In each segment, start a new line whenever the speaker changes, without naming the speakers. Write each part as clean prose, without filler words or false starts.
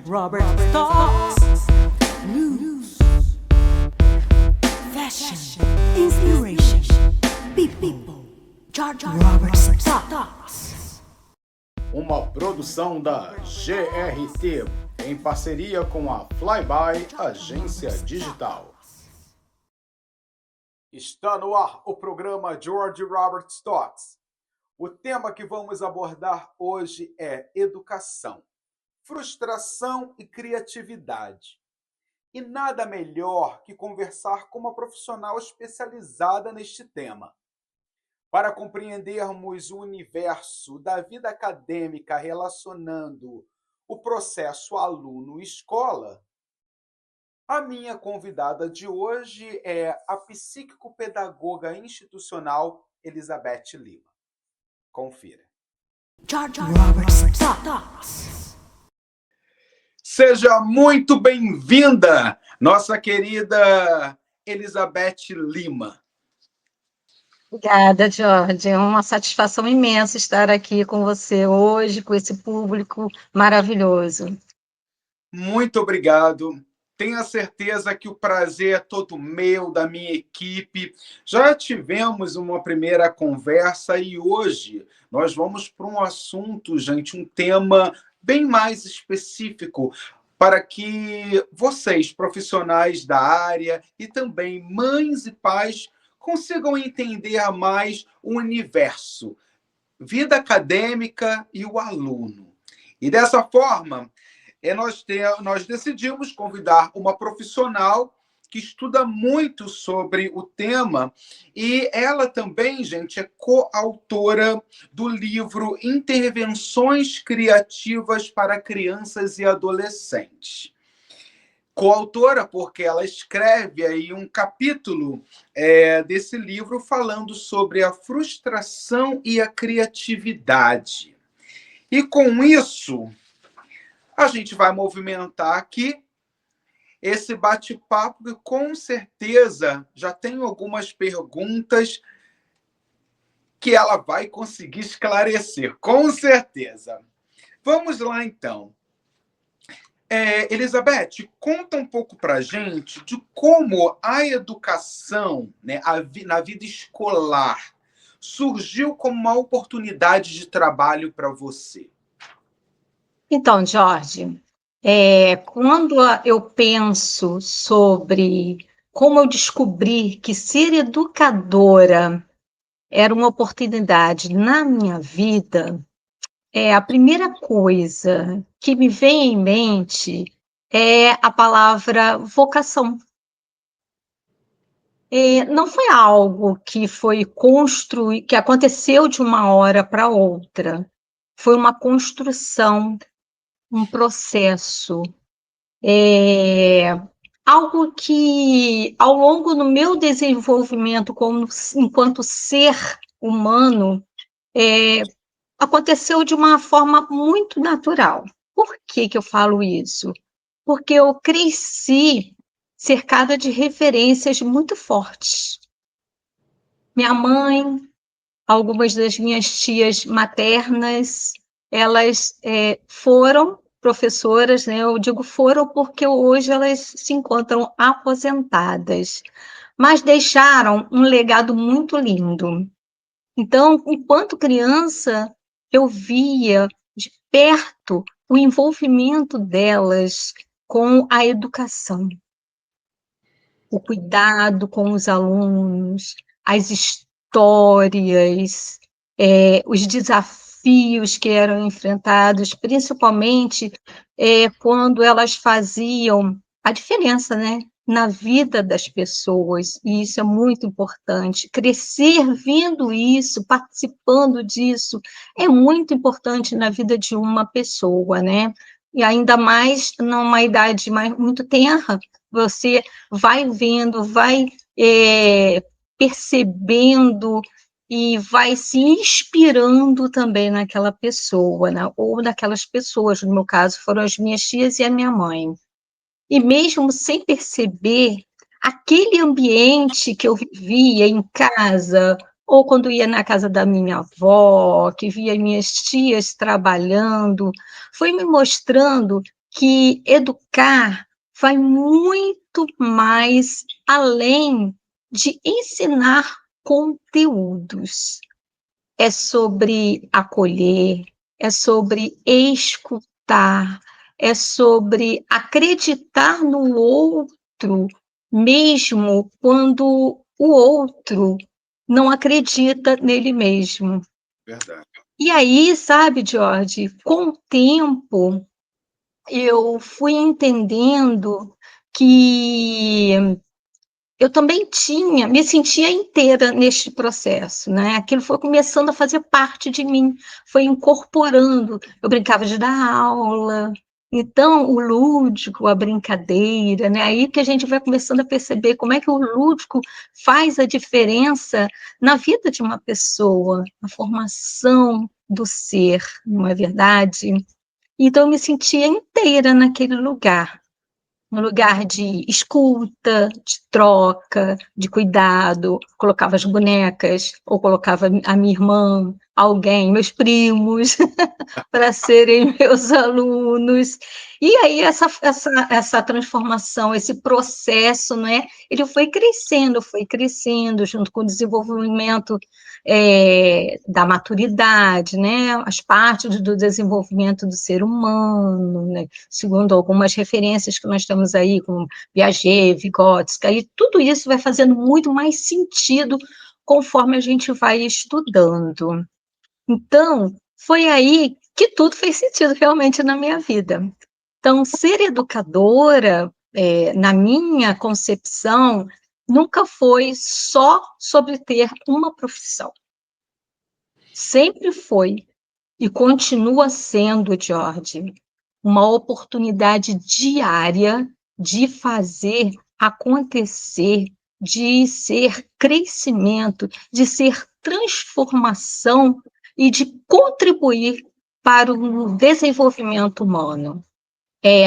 Robert Talks. News, fashion, inspiration, people. George Robert Talks.
Uma produção da GRT em parceria com a Flyby Agência Digital. Está no ar o programa George Robert Talks. O tema que vamos abordar hoje é educação, frustração e criatividade. E nada melhor que conversar com uma profissional especializada neste tema. Para compreendermos o universo da vida acadêmica relacionando o processo aluno-escola, a minha convidada de hoje é a psicopedagoga institucional Elizabeth Lima. Confira.
George Robert Talks.
Seja muito bem-vinda, nossa querida Elizabeth Lima.
Obrigada, Jorge. É uma satisfação imensa estar aqui com você hoje, com esse público maravilhoso.
Muito obrigado. Tenha certeza que o prazer é todo meu, da minha equipe. Já tivemos uma primeira conversa e hoje nós vamos para um assunto, gente, um tema bem mais específico para que vocês, profissionais da área e também mães e pais, consigam entender mais o universo, vida acadêmica e o aluno. E dessa forma, nós decidimos convidar uma profissional que estuda muito sobre o tema e ela também, gente, é coautora do livro Intervenções Criativas para Crianças e Adolescentes. Coautora porque ela escreve aí um capítulo desse livro falando sobre a frustração e a criatividade. E com isso, a gente vai movimentar aqui esse bate-papo que com certeza já tem algumas perguntas que ela vai conseguir esclarecer, com certeza. Vamos lá, então. Elizabeth, conta um pouco para a gente de como a educação, né, na vida escolar, surgiu como uma oportunidade de trabalho para você.
Então, Jorge, quando eu penso sobre como eu descobri que ser educadora era uma oportunidade na minha vida, a primeira coisa que me vem em mente é a palavra vocação. Não foi algo que foi que aconteceu de uma hora para outra. Foi uma construção, um processo, algo que, ao longo do meu desenvolvimento enquanto ser humano, aconteceu de uma forma muito natural. Por que eu falo isso? Porque eu cresci cercada de referências muito fortes. Minha mãe, algumas das minhas tias maternas, elas foram professoras, né? Eu digo foram porque hoje elas se encontram aposentadas, mas deixaram um legado muito lindo. Então, enquanto criança, eu via de perto o envolvimento delas com a educação, o cuidado com os alunos, as histórias, os desafios que eram enfrentados, principalmente quando elas faziam a diferença, né, na vida das pessoas, e isso é muito importante. Crescer vendo isso, participando disso, é muito importante na vida de uma pessoa, né? E ainda mais numa idade muito tenra, você vai vendo, vai percebendo e vai se inspirando também naquela pessoa, né? Ou naquelas pessoas, no meu caso, foram as minhas tias e a minha mãe. E mesmo sem perceber, aquele ambiente que eu vivia em casa, ou quando ia na casa da minha avó, que via minhas tias trabalhando, foi me mostrando que educar vai muito mais além de ensinar conteúdos. É sobre acolher, é sobre escutar, é sobre acreditar no outro, mesmo quando o outro não acredita nele mesmo.
Verdade.
E aí, sabe, Jorge, com o tempo, eu fui entendendo que eu também me sentia inteira neste processo, né? Aquilo foi começando a fazer parte de mim, foi incorporando. Eu brincava de dar aula, então o lúdico, a brincadeira, né? Aí que a gente vai começando a perceber como é que o lúdico faz a diferença na vida de uma pessoa, na formação do ser, não é verdade? Então eu me sentia inteira naquele lugar. Um lugar de escuta, de troca, de cuidado. Colocava as bonecas, ou colocava a minha irmã, alguém, meus primos, para serem meus alunos. E aí essa transformação, esse processo, né, ele foi crescendo junto com o desenvolvimento da maturidade, né, as partes do desenvolvimento do ser humano, né, segundo algumas referências que nós temos aí, como Piaget, Vygotsky, e tudo isso vai fazendo muito mais sentido conforme a gente vai estudando. Então, foi aí que tudo fez sentido realmente na minha vida. Então, ser educadora, na minha concepção, nunca foi só sobre ter uma profissão. Sempre foi, e continua sendo, Jorge, uma oportunidade diária de fazer acontecer, de ser crescimento, de ser transformação e de contribuir para o desenvolvimento humano.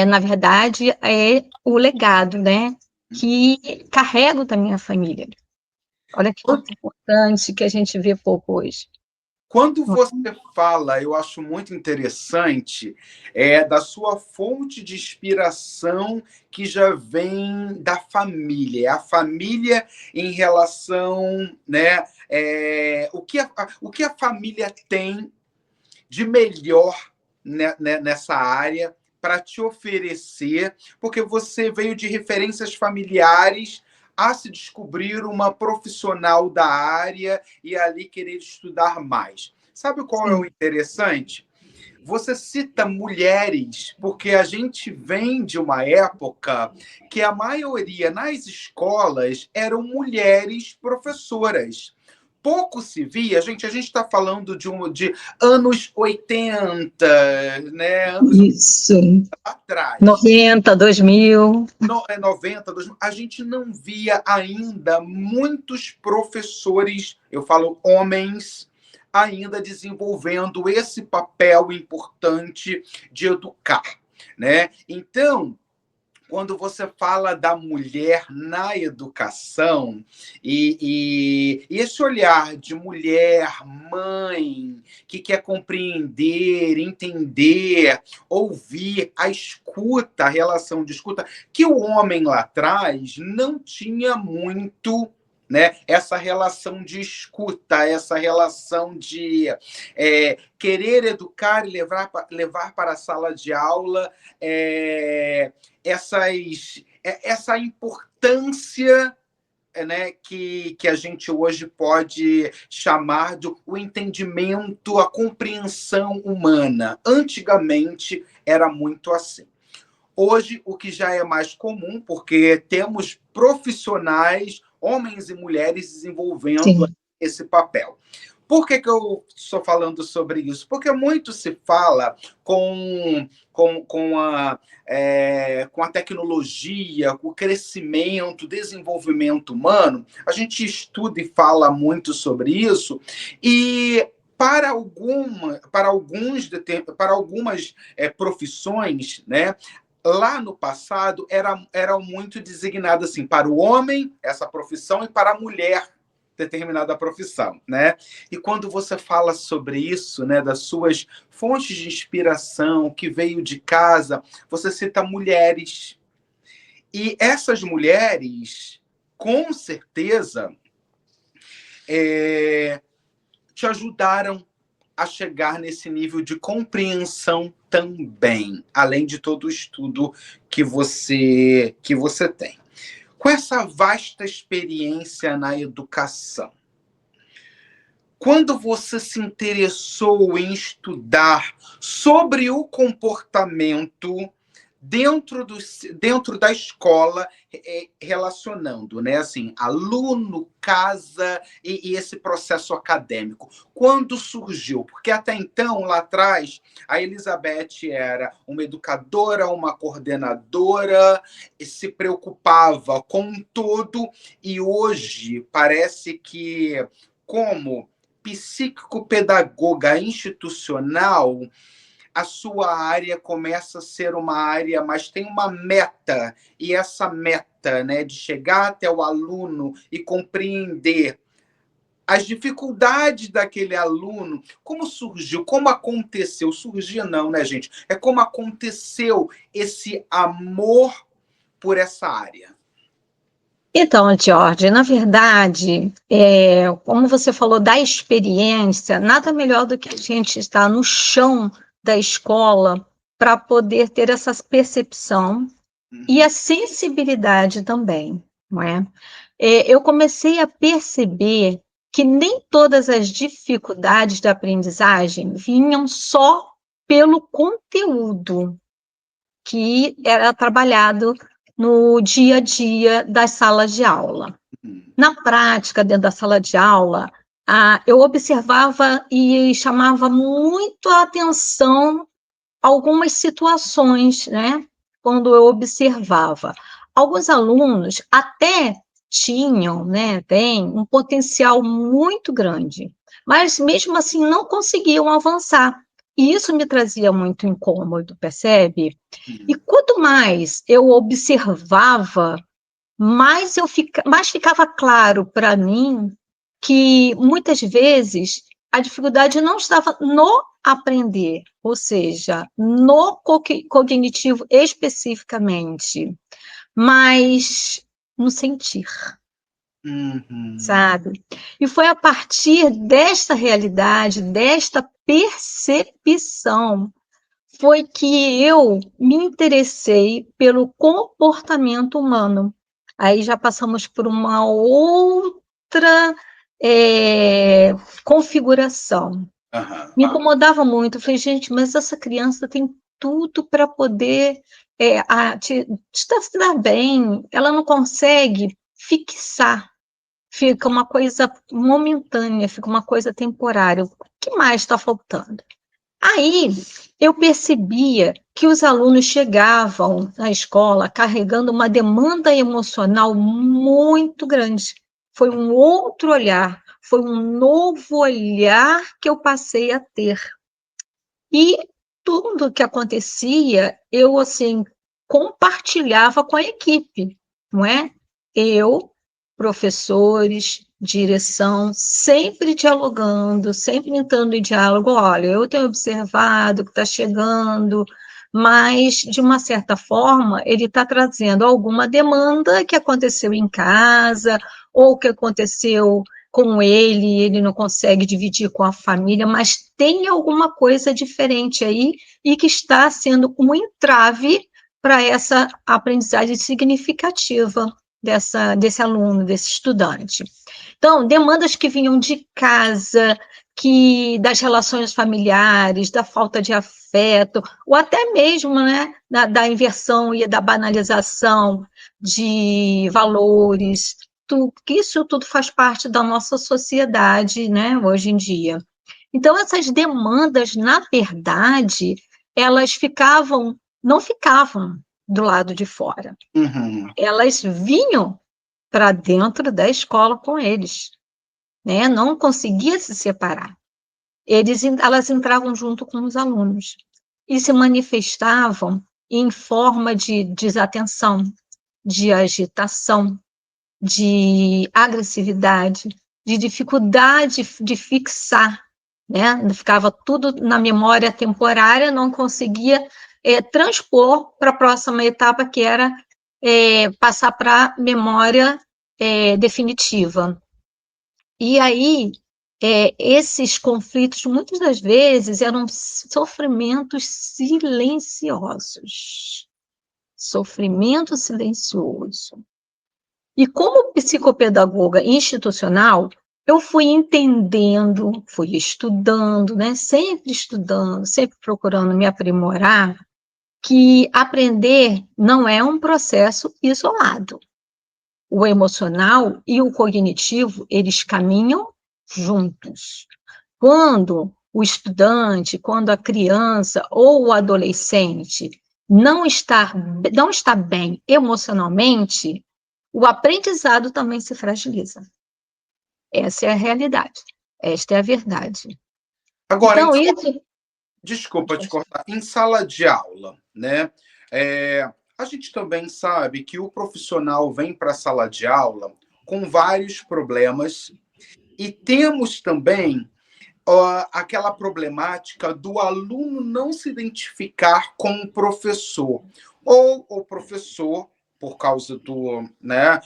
Na verdade, é o legado, né, que carrego da minha família. Olha que coisa importante que a gente vê pouco hoje.
Quando você fala, eu acho muito interessante, da sua fonte de inspiração que já vem da família. A família em relação, né, o que a família tem de melhor nessa área para te oferecer, porque você veio de referências familiares a se descobrir uma profissional da área e ali querer estudar mais. Sabe qual é o
Sim.
interessante? Você cita mulheres, porque a gente vem de uma época que a maioria nas escolas eram mulheres professoras. Pouco se via, gente, a gente está falando de anos 80, né? Anos
Isso.
atrás.
90, 2000.
90, 2000, a gente não via ainda muitos professores, eu falo homens, ainda desenvolvendo esse papel importante de educar, né? Então, quando você fala da mulher na educação e esse olhar de mulher, mãe, que quer compreender, entender, ouvir, a escuta, a relação de escuta, que o homem lá atrás não tinha muito, né, essa relação de escuta, essa relação de querer educar e levar para a sala de aula essa importância, né, que a gente hoje pode chamar de o entendimento, a compreensão humana. Antigamente era muito assim. Hoje, o que já é mais comum, porque temos profissionais, homens e mulheres, desenvolvendo
Sim.
esse papel. Por que eu estou falando sobre isso? Porque muito se fala com a tecnologia, com o crescimento, desenvolvimento humano. A gente estuda e fala muito sobre isso, e para algumas profissões, né? Lá no passado, eram muito designadas assim, para o homem, essa profissão, e para a mulher, determinada profissão, né? E quando você fala sobre isso, né, das suas fontes de inspiração, que veio de casa, você cita mulheres. E essas mulheres, com certeza, te ajudaram a chegar nesse nível de compreensão também, além de todo o estudo que você tem. Com essa vasta experiência na educação, quando você se interessou em estudar sobre o comportamento dentro da escola, relacionando, né? Assim, aluno, casa e esse processo acadêmico. Quando surgiu? Porque até então, lá atrás, a Elizabeth era uma educadora, uma coordenadora, e se preocupava com um todo, e hoje parece que, como psíquico-pedagoga institucional, a sua área começa a ser uma área, mas tem uma meta, e essa meta, né, de chegar até o aluno e compreender as dificuldades daquele aluno, como surgiu, como aconteceu, surgiu não, né, gente? É como aconteceu esse amor por essa área.
Então, George, na verdade, como você falou da experiência, nada melhor do que a gente estar no chão da escola para poder ter essa percepção e a sensibilidade também, não é? Eu comecei a perceber que nem todas as dificuldades da aprendizagem vinham só pelo conteúdo que era trabalhado no dia a dia das salas de aula. Na prática, dentro da sala de aula, eu observava e chamava muito a atenção algumas situações, né? Quando eu observava. Alguns alunos até tinham, né, tem um potencial muito grande, mas mesmo assim não conseguiam avançar. E isso me trazia muito incômodo, percebe? E quanto mais eu observava, mais ficava claro para mim que muitas vezes a dificuldade não estava no aprender, ou seja, no cognitivo especificamente, mas no sentir, sabe? E foi a partir desta realidade, desta percepção, foi que eu me interessei pelo comportamento humano. Aí já passamos por uma outra configuração. Me incomodava muito. Eu falei, gente, mas essa criança tem tudo para poder te dar bem. Ela não consegue fixar. Fica uma coisa momentânea, fica uma coisa temporária. O que mais está faltando? Aí eu percebia que os alunos chegavam na escola carregando uma demanda emocional muito grande. Foi um outro olhar, foi um novo olhar que eu passei a ter. E tudo que acontecia, eu assim compartilhava com a equipe, não é? Eu, professores, direção, sempre dialogando, sempre entrando em diálogo. Olha, eu tenho observado que está chegando, mas, de uma certa forma, ele está trazendo alguma demanda que aconteceu em casa, ou que aconteceu com ele não consegue dividir com a família, mas tem alguma coisa diferente aí e que está sendo um entrave para essa aprendizagem significativa desse aluno, desse estudante. Então, demandas que vinham de casa, das relações familiares, da falta de afeto, ou até mesmo, né, da inversão e da banalização de valores, que isso tudo faz parte da nossa sociedade, né, hoje em dia. Então, essas demandas, na verdade, elas não ficavam do lado de fora. Elas vinham para dentro da escola com eles, né? Não conseguia se separar. Elas entravam junto com os alunos e se manifestavam em forma de desatenção, de agitação, de agressividade, de dificuldade de fixar, né? Ficava tudo na memória temporária, não conseguia transpor para a próxima etapa, que era passar para a memória definitiva. E aí, esses conflitos, muitas das vezes, eram sofrimentos silenciosos. Sofrimento silencioso. E como psicopedagoga institucional, eu fui entendendo, fui estudando, né? Sempre estudando, sempre procurando me aprimorar, que aprender não é um processo isolado. O emocional e o cognitivo, eles caminham juntos. Quando o estudante, quando a criança ou o adolescente não está bem emocionalmente, o aprendizado também se fragiliza. Essa é a realidade. Esta é a verdade.
Agora,
Então, isso...
desculpa te cortar, em sala de aula, né? A gente também sabe que o profissional vem para a sala de aula com vários problemas e temos também aquela problemática do aluno não se identificar com o professor, ou o professor, por causa do, né,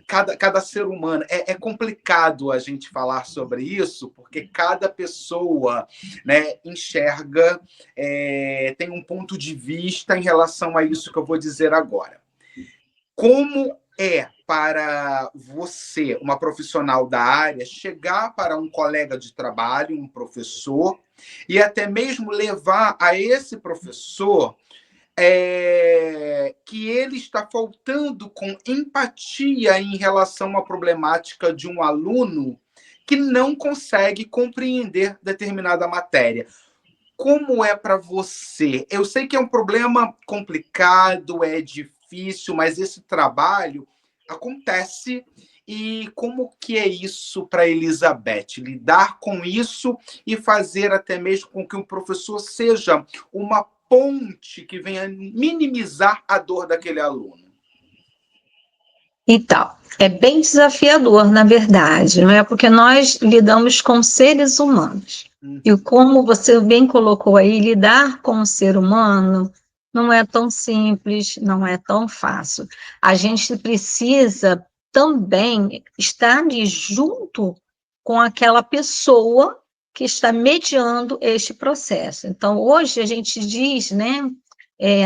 cada ser humano, é complicado a gente falar sobre isso, porque cada pessoa, né, enxerga, tem um ponto de vista em relação a isso que eu vou dizer agora. Como é para você, uma profissional da área, chegar para um colega de trabalho, um professor, e até mesmo levar a esse professor que ele está faltando com empatia em relação à problemática de um aluno que não consegue compreender determinada matéria? Como é para você? Eu sei que é um problema complicado, é difícil, mas esse trabalho acontece. E como que é isso para Elizabeth? Lidar com isso e fazer até mesmo com que o professor seja uma ponte que venha minimizar a dor daquele aluno?
Então, é bem desafiador, na verdade, não é? Porque nós lidamos com seres humanos. E como você bem colocou aí, lidar com o ser humano não é tão simples, não é tão fácil. A gente precisa também estar ali junto com aquela pessoa que está mediando este processo. Então, hoje a gente diz, né,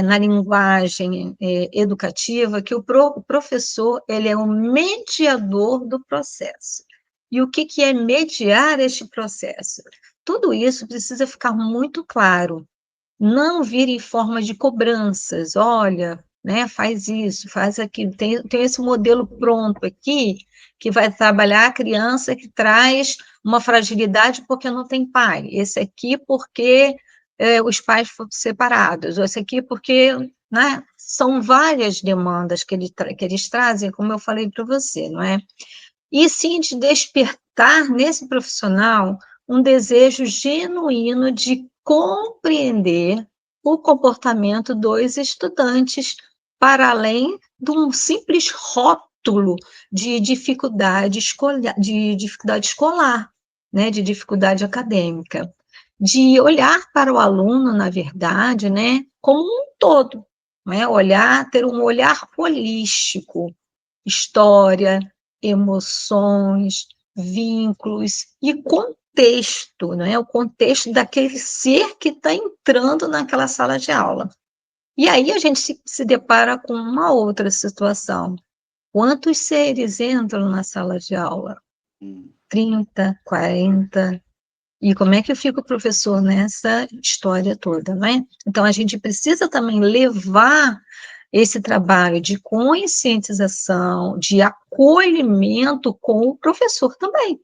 na linguagem educativa, que o professor ele é o mediador do processo. E o que é mediar este processo? Tudo isso precisa ficar muito claro. Não vir em forma de cobranças. Olha, né, faz isso, faz aquilo. Tem esse modelo pronto aqui, que vai trabalhar a criança que traz uma fragilidade porque não tem pai. Esse aqui porque os pais foram separados. Esse aqui porque... né, são várias demandas que eles trazem, como eu falei para você, não é? E sim de despertar nesse profissional um desejo genuíno de compreender o comportamento dos estudantes, para além de um simples rótulo de dificuldade escolar, né, de dificuldade acadêmica, de olhar para o aluno, na verdade, né, como um todo, né, ter um olhar holístico, história, emoções, vínculos e contexto, né? O contexto daquele ser que está entrando naquela sala de aula. E aí a gente se depara com uma outra situação. Quantos seres entram na sala de aula? 30, 40. E como é que fica o professor nessa história toda, né? Então, a gente precisa também levar esse trabalho de conscientização, de acolhimento com o professor também.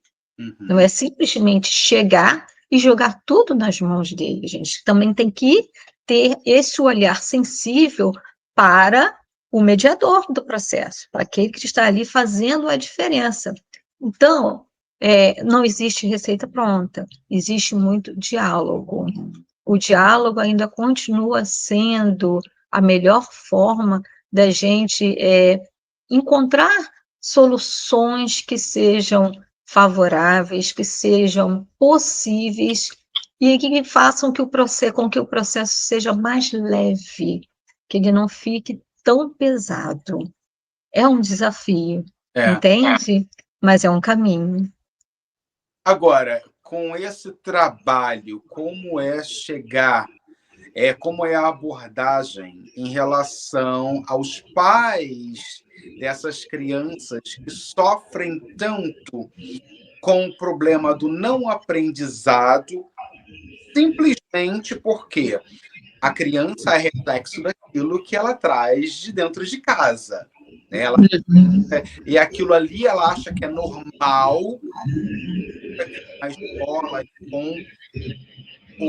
Não é simplesmente chegar e jogar tudo nas mãos dele, gente. Também tem que ter esse olhar sensível para o mediador do processo, para aquele que está ali fazendo a diferença. Então, não existe receita pronta, existe muito diálogo. O diálogo ainda continua sendo a melhor forma da gente encontrar soluções que sejam favoráveis, que sejam possíveis e que façam com que o processo seja mais leve, que ele não fique tão pesado. É um desafio,
É.
entende? Mas é um caminho.
Agora, com esse trabalho, como é a abordagem em relação aos pais dessas crianças que sofrem tanto com o problema do não aprendizado, simplesmente porque a criança é reflexo daquilo que ela traz de dentro de casa, né? E aquilo ali ela acha que é normal na escola, com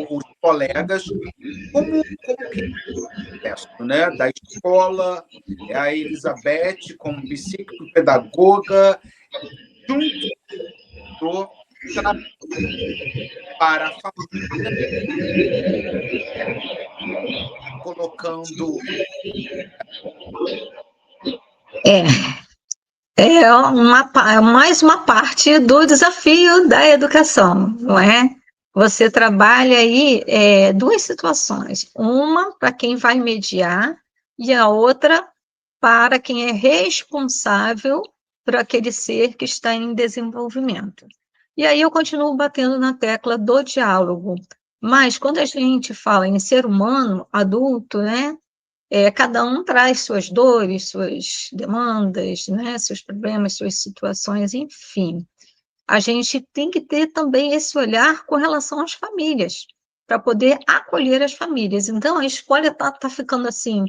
os colegas, como que é isso, né? Da escola, é a Elizabeth como psicopedagoga, junto para a família, colocando.
Mais uma parte do desafio da educação, não é? Você trabalha aí duas situações, uma para quem vai mediar e a outra para quem é responsável por aquele ser que está em desenvolvimento. E aí eu continuo batendo na tecla do diálogo, mas quando a gente fala em ser humano, adulto, né? Cada um traz suas dores, suas demandas, né, seus problemas, suas situações, enfim. A gente tem que ter também esse olhar com relação às famílias, para poder acolher as famílias. Então, a escolha está ficando assim,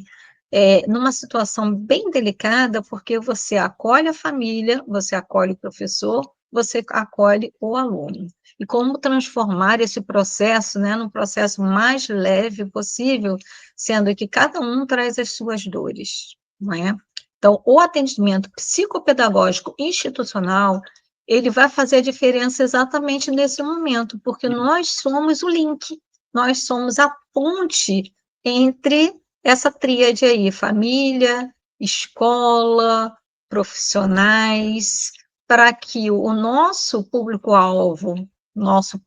numa situação bem delicada, porque você acolhe a família, você acolhe o professor, você acolhe o aluno. E como transformar esse processo, né, num processo mais leve possível, sendo que cada um traz as suas dores, não é? Então, o atendimento psicopedagógico institucional, ele vai fazer a diferença exatamente nesse momento, porque nós somos o link, nós somos a ponte entre essa tríade aí, família, escola, profissionais, para que o nosso público-alvo, o nosso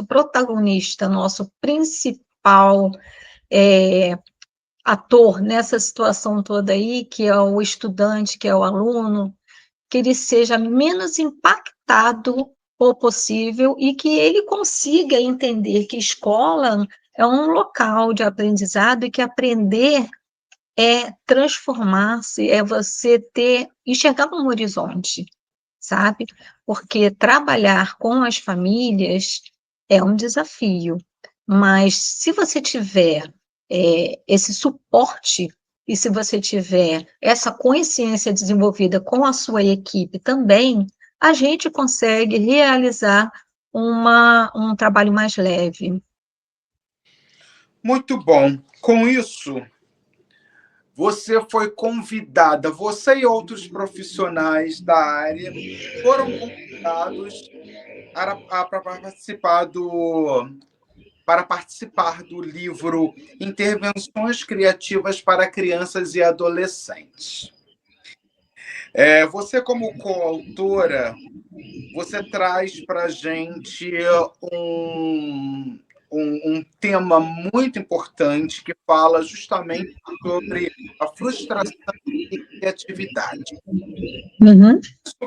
protagonista, nosso principal ator nessa situação toda aí, que é o estudante, que é o aluno, que ele seja menos impactado o possível e que ele consiga entender que escola é um local de aprendizado e que aprender é transformar-se, é você enxergar um horizonte, sabe? Porque trabalhar com as famílias é um desafio, mas se você tiver esse suporte e se você tiver essa consciência desenvolvida com a sua equipe também, a gente consegue realizar um trabalho mais leve.
Muito bom. Com isso, você foi convidada, você e outros profissionais da área foram convidados para participar do livro Intervenções Criativas para Crianças e Adolescentes. Você, como coautora, você traz para a gente um tema muito importante que fala justamente sobre a frustração e criatividade.
Uhum.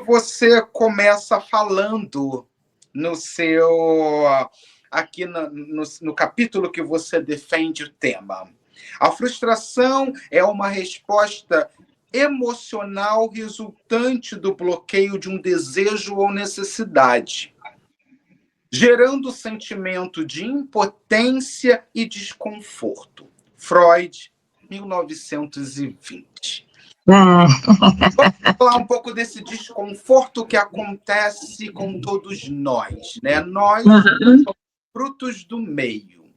Você começa falando aqui no capítulo que você defende o tema. A frustração é uma resposta emocional resultante do bloqueio de um desejo ou necessidade, gerando o sentimento de impotência e desconforto. Freud, 1920. Vamos falar um pouco desse desconforto que acontece com todos nós, né? Nós somos frutos do meio.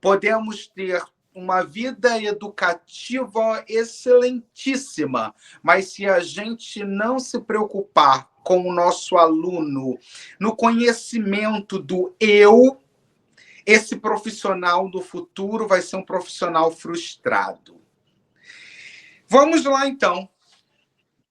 Podemos ter uma vida educativa excelentíssima, mas se a gente não se preocupar com o nosso aluno no conhecimento do eu, esse profissional do futuro vai ser um profissional frustrado. Vamos lá, então.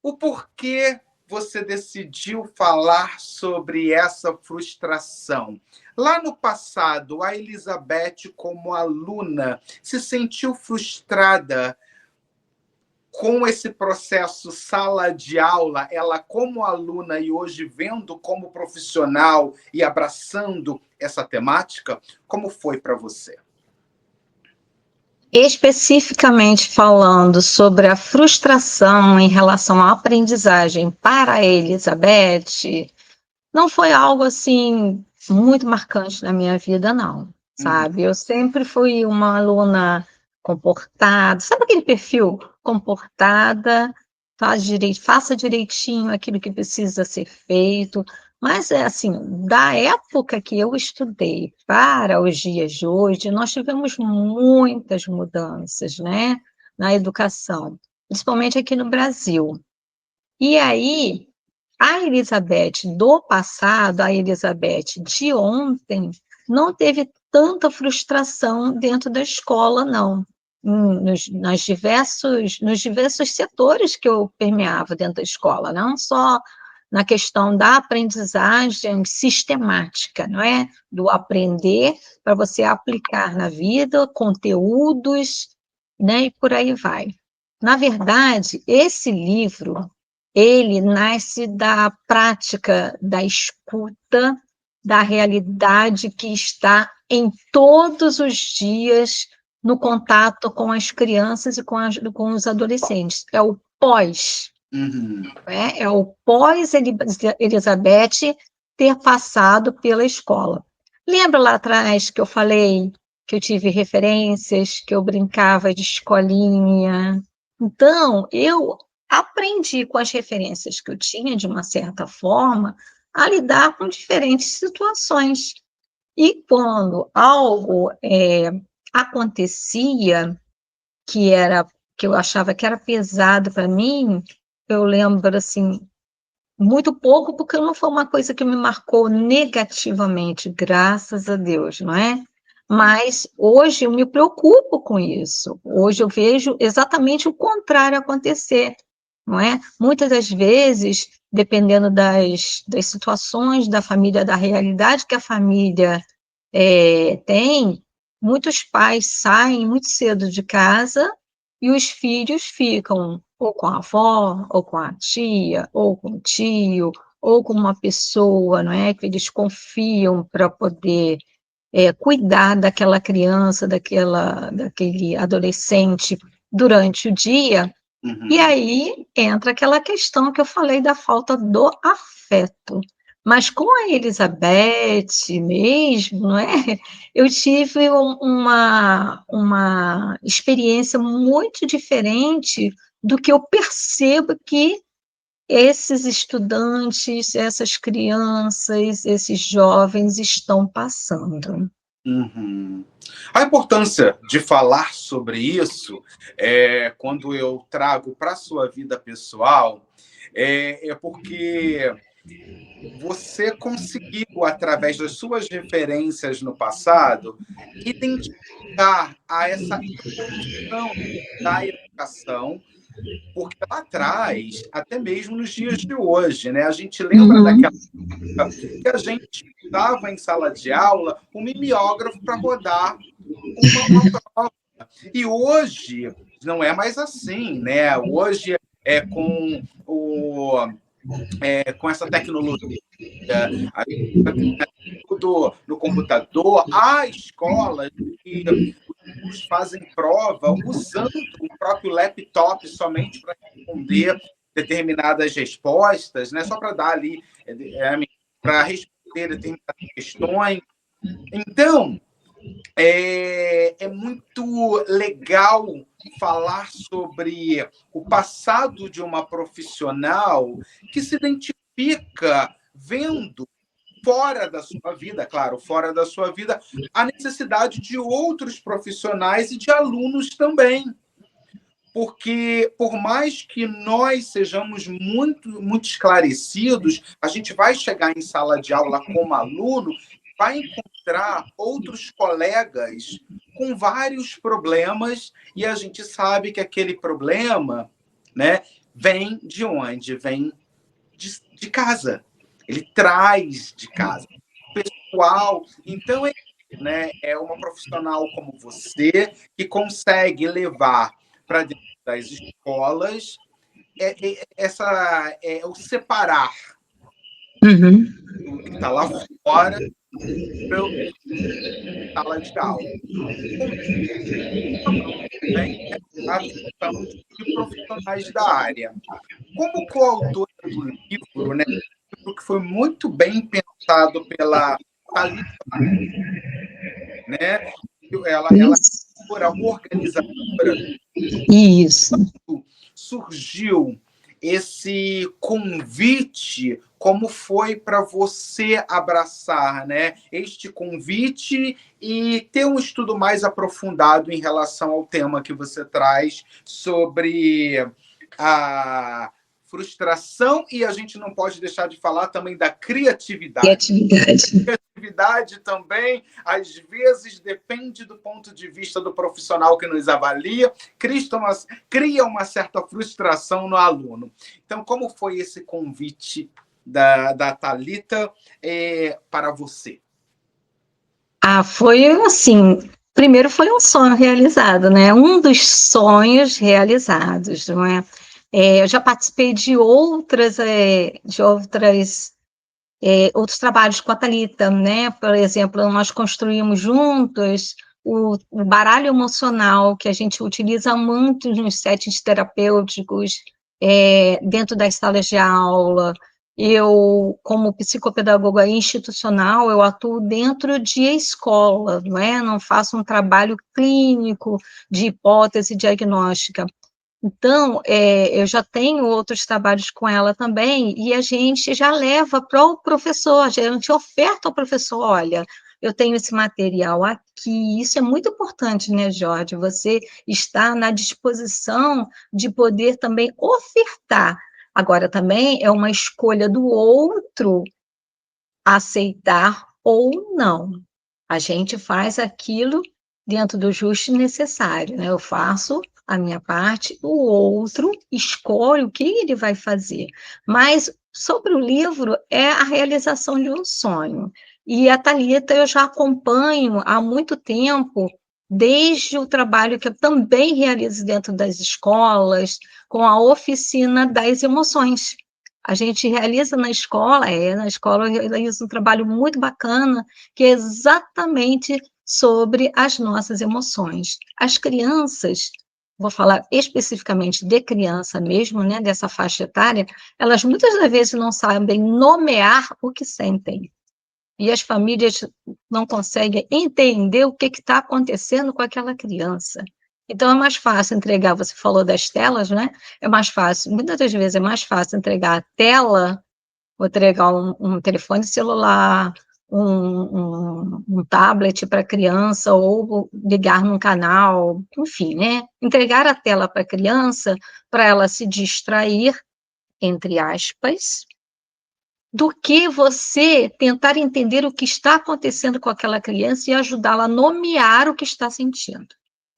O porquê você decidiu falar sobre essa frustração? Lá no passado, a Elizabeth, como aluna, se sentiu frustrada com esse processo sala de aula, ela como aluna e hoje vendo como profissional e abraçando essa temática? Como foi para você?
Especificamente falando sobre a frustração em relação à aprendizagem para a Elizabeth, não foi algo assim muito marcante na minha vida, não,
Uhum.
sabe? Eu sempre fui uma aluna comportada, sabe aquele perfil comportada, faça direitinho aquilo que precisa ser feito, mas é assim, da época que eu estudei para os dias de hoje, nós tivemos muitas mudanças, né, na educação, principalmente aqui no Brasil. E aí, a Elizabeth do passado, a Elizabeth de ontem, não teve tanta frustração dentro da escola, não. Nos diversos setores que eu permeava dentro da escola, não só na questão da aprendizagem sistemática, não é? Do aprender para você aplicar na vida, conteúdos, né? E por aí vai. Na verdade, esse livro ele nasce da prática da escuta, da realidade que está em todos os dias no contato com as crianças e com os adolescentes. É o pós,
Uhum.
né? É o pós-Elizabeth ter passado pela escola. Lembra lá atrás que eu falei que eu tive referências, que eu brincava de escolinha? Então, eu aprendi com as referências que eu tinha, de uma certa forma, a lidar com diferentes situações. E quando algo acontecia que eu achava que era pesado para mim, eu lembro assim muito pouco, porque não foi uma coisa que me marcou negativamente, graças a Deus, não é? Mas hoje eu me preocupo com isso. Hoje eu vejo exatamente o contrário acontecer, não é? Muitas das vezes, dependendo das situações da família, da realidade que a família tem, muitos pais saem muito cedo de casa e os filhos ficam ou com a avó, ou com a tia, ou com o tio, ou com uma pessoa, não é, que eles confiam para poder cuidar daquela criança, daquele adolescente durante o dia, e
Uhum.
aí entra aquela questão que eu falei da falta do afeto. Mas com a Elizabeth mesmo, não é? Eu tive uma experiência muito diferente do que eu percebo que esses estudantes, essas crianças, esses jovens estão passando.
Uhum. A importância de falar sobre isso, quando eu trago para a sua vida pessoal, é porque você conseguiu, através das suas referências no passado, identificar a essa evolução da educação, porque lá atrás, até mesmo nos dias de hoje, né, a gente lembra
Uhum.
daquela que a gente estava em sala de aula um mimeógrafo para rodar uma prova. E hoje não é mais assim, né? Hoje é com essa tecnologia, a tudo no computador, há escolas que os fazem prova usando o próprio laptop somente para responder determinadas respostas, né? Só para dar ali, para responder determinadas questões. Então, é muito legal falar sobre o passado de uma profissional que se identifica vendo fora da sua vida, claro, fora da sua vida, a necessidade de outros profissionais e de alunos também. Porque, por mais que nós sejamos muito esclarecidos, a gente vai chegar em sala de aula como aluno, vai encontrar outros colegas com vários problemas, e a gente sabe que aquele problema, né, vem de onde? Vem de casa, ele traz de casa. Pessoal, então né, é uma profissional como você que consegue levar para dentro das escolas o separar
Uhum.
o que está lá fora para a sala de aula. Também a questão de profissionais da área. Como coautora do livro, né, que foi muito bem pensado pela Thalita, né? Ela
Isso.
é organizadora.
Isso.
Surgiu esse convite, como foi para você abraçar, né, este convite e ter um estudo mais aprofundado em relação ao tema que você traz sobre a frustração, e a gente não pode deixar de falar também da criatividade. Criatividade também, às vezes, depende do ponto de vista do profissional que nos avalia, cria uma certa frustração no aluno. Então, como foi esse convite da Thalita para você?
Foi assim, primeiro foi um sonho realizado, né? Um dos sonhos realizados, não é? Eu já participei de outros trabalhos com a Thalita, né? Por exemplo, nós construímos juntos o baralho emocional, que a gente utiliza muito nos settings terapêuticos, dentro das salas de aula. Eu, como psicopedagoga institucional, eu atuo dentro de escola, não é? Não faço um trabalho clínico de hipótese diagnóstica. Então, eu já tenho outros trabalhos com ela também, e a gente já leva para o professor, a gente oferta ao professor, olha, eu tenho esse material aqui, isso é muito importante, né, Jorge? Você está na disposição de poder também ofertar. Agora, também é uma escolha do outro aceitar ou não. A gente faz aquilo dentro do justo e necessário, né? Eu faço a minha parte, o outro escolhe o que ele vai fazer. Mas sobre o livro é a realização de um sonho. E a Thalita eu já acompanho há muito tempo, desde o trabalho que eu também realizo dentro das escolas, com a oficina das emoções. A gente realiza na escola eu realizo um trabalho muito bacana, que é exatamente sobre as nossas emoções. As crianças, vou falar especificamente de criança mesmo, né, dessa faixa etária, elas muitas das vezes não sabem nomear o que sentem. E as famílias não conseguem entender o que está acontecendo com aquela criança. Então, é mais fácil entregar, você falou das telas, né? É mais fácil, muitas das vezes é mais fácil entregar a tela, ou entregar um telefone celular, um tablet para a criança, ou ligar num canal, enfim, né? Entregar a tela para a criança, para ela se distrair, entre aspas, do que você tentar entender o que está acontecendo com aquela criança e ajudá-la a nomear o que está sentindo.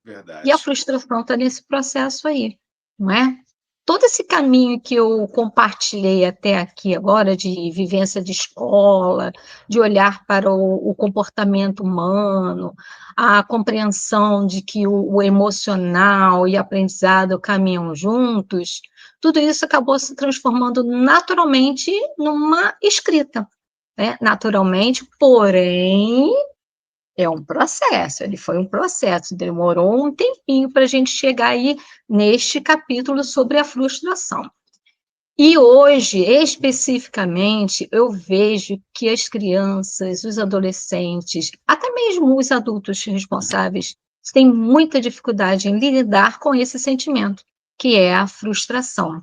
E a
Verdade.
frustração está nesse processo aí, não é? Todo esse caminho que eu compartilhei até aqui agora, de vivência de escola, de olhar para o comportamento humano, a compreensão de que o emocional e aprendizado caminham juntos, tudo isso acabou se transformando naturalmente numa escrita, né? Naturalmente, porém, ele foi um processo, demorou um tempinho para a gente chegar aí neste capítulo sobre a frustração. E hoje, especificamente, eu vejo que as crianças, os adolescentes, até mesmo os adultos responsáveis, têm muita dificuldade em lidar com esse sentimento, que é a frustração.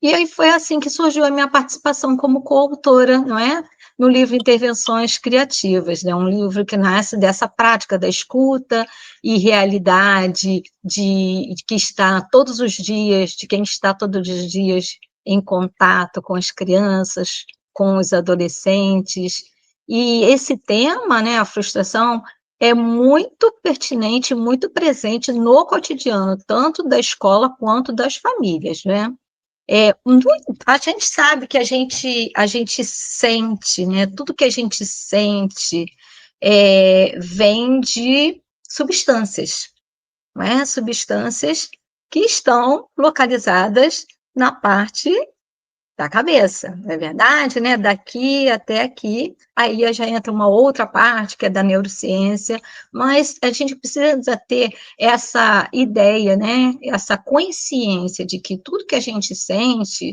E aí foi assim que surgiu a minha participação como coautora, não é? No livro Intervenções Criativas, né? Um livro que nasce dessa prática da escuta e realidade de que está todos os dias, de quem está todos os dias em contato com as crianças, com os adolescentes. E esse tema, né, a frustração, é muito pertinente, muito presente no cotidiano, tanto da escola quanto das famílias, né? A gente sabe que a gente sente, né? Tudo que a gente sente vem de substâncias, não é? Substâncias que estão localizadas na parte da cabeça, não é verdade, né? Daqui até aqui, aí já entra uma outra parte que é da neurociência, mas a gente precisa ter essa ideia, né? Essa consciência de que tudo que a gente sente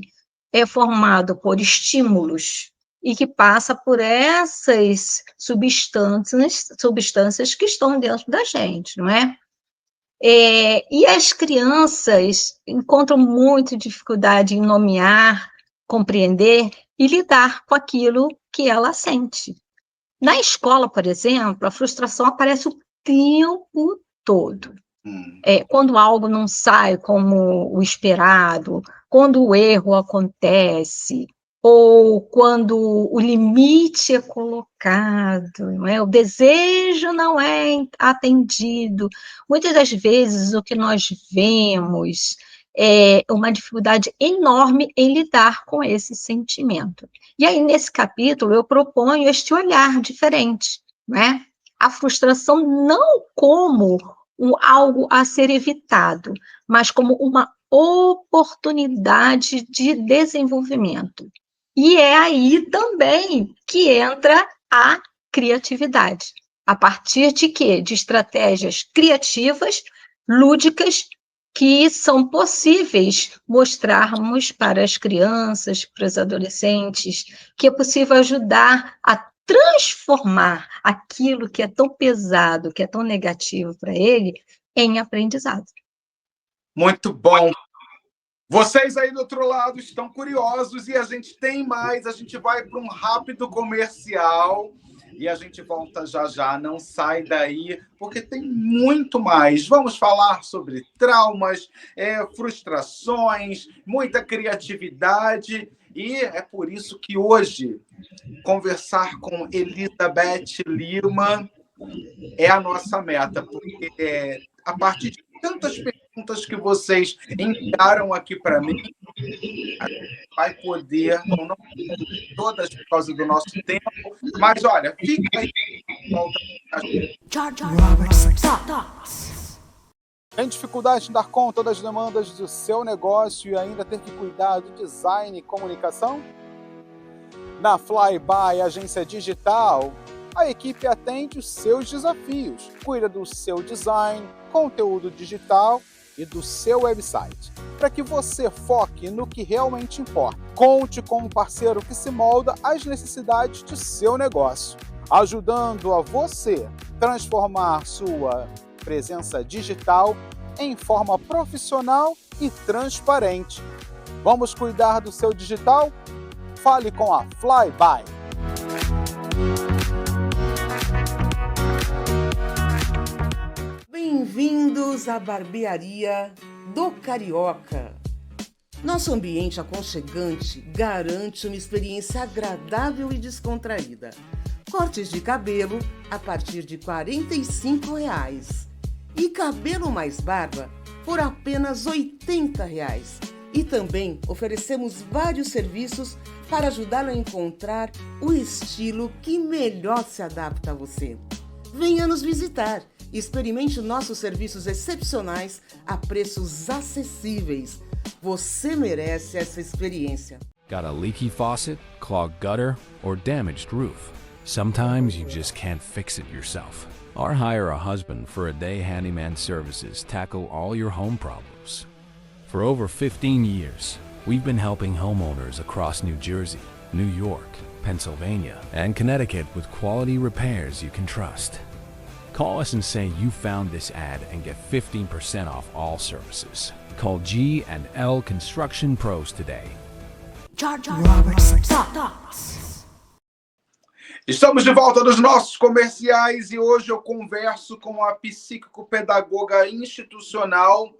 é formado por estímulos e que passa por essas substâncias que estão dentro da gente, não é? E as crianças encontram muita dificuldade em nomear, compreender e lidar com aquilo que ela sente. Na escola, por exemplo, a frustração aparece o tempo todo. Quando algo não sai como o esperado, quando o erro acontece, ou quando o limite é colocado, não é? O desejo não é atendido. Muitas das vezes o que nós vemos é uma dificuldade enorme em lidar com esse sentimento. E aí, nesse capítulo, eu proponho este olhar diferente, não é? A frustração não como algo a ser evitado, mas como uma oportunidade de desenvolvimento. E é aí também que entra a criatividade. A partir de quê? De estratégias criativas, lúdicas, que são possíveis mostrarmos para as crianças, para os adolescentes, que é possível ajudar a transformar aquilo que é tão pesado, que é tão negativo para ele, em aprendizado.
Muito bom. Vocês aí do outro lado estão curiosos e a gente tem mais. A gente vai para um rápido comercial e a gente volta já já. Não sai daí, porque tem muito mais. Vamos falar sobre traumas, frustrações, muita criatividade. E é por isso que hoje conversar com Elizabeth Lima é a nossa meta, porque a partir de tantas perguntas que vocês enviaram aqui para mim, a gente vai poder, não todas por causa do nosso tempo, mas olha, fica aí.
Robert's Thoughts.
Tem dificuldade em dar conta das demandas do seu negócio e ainda ter que cuidar do design e comunicação? Na Flyby Agência Digital, a equipe atende os seus desafios, cuida do seu design, conteúdo digital e do seu website, para que você foque no que realmente importa. Conte com um parceiro que se molda às necessidades do seu negócio, ajudando a você transformar sua presença digital em forma profissional e transparente. Vamos cuidar do seu digital? Fale com a Flyby.
Bem-vindos à barbearia do Carioca. Nosso ambiente aconchegante garante uma experiência agradável e descontraída. Cortes de cabelo a partir de R$ 45 e cabelo mais barba por apenas R$ 80. E também oferecemos vários serviços para ajudá-lo a encontrar o estilo que melhor se adapta a você. Venha nos visitar e experimente nossos serviços excepcionais a preços acessíveis. Você merece essa experiência.
Got a leaky faucet, clogged gutter, or damaged roof? Sometimes you just can't fix it yourself. Or hire a husband for a day handyman services tackle all your home problems. For over 15 years, we've been helping homeowners across New Jersey, New York, Pennsylvania, and Connecticut with quality repairs you can trust. Call us and say you found this ad and get 15% off all services. Call G&L Construction Pros today.
Robert's Thoughts.
Estamos de volta dos nossos comerciais e hoje eu converso com a psíquico-pedagoga institucional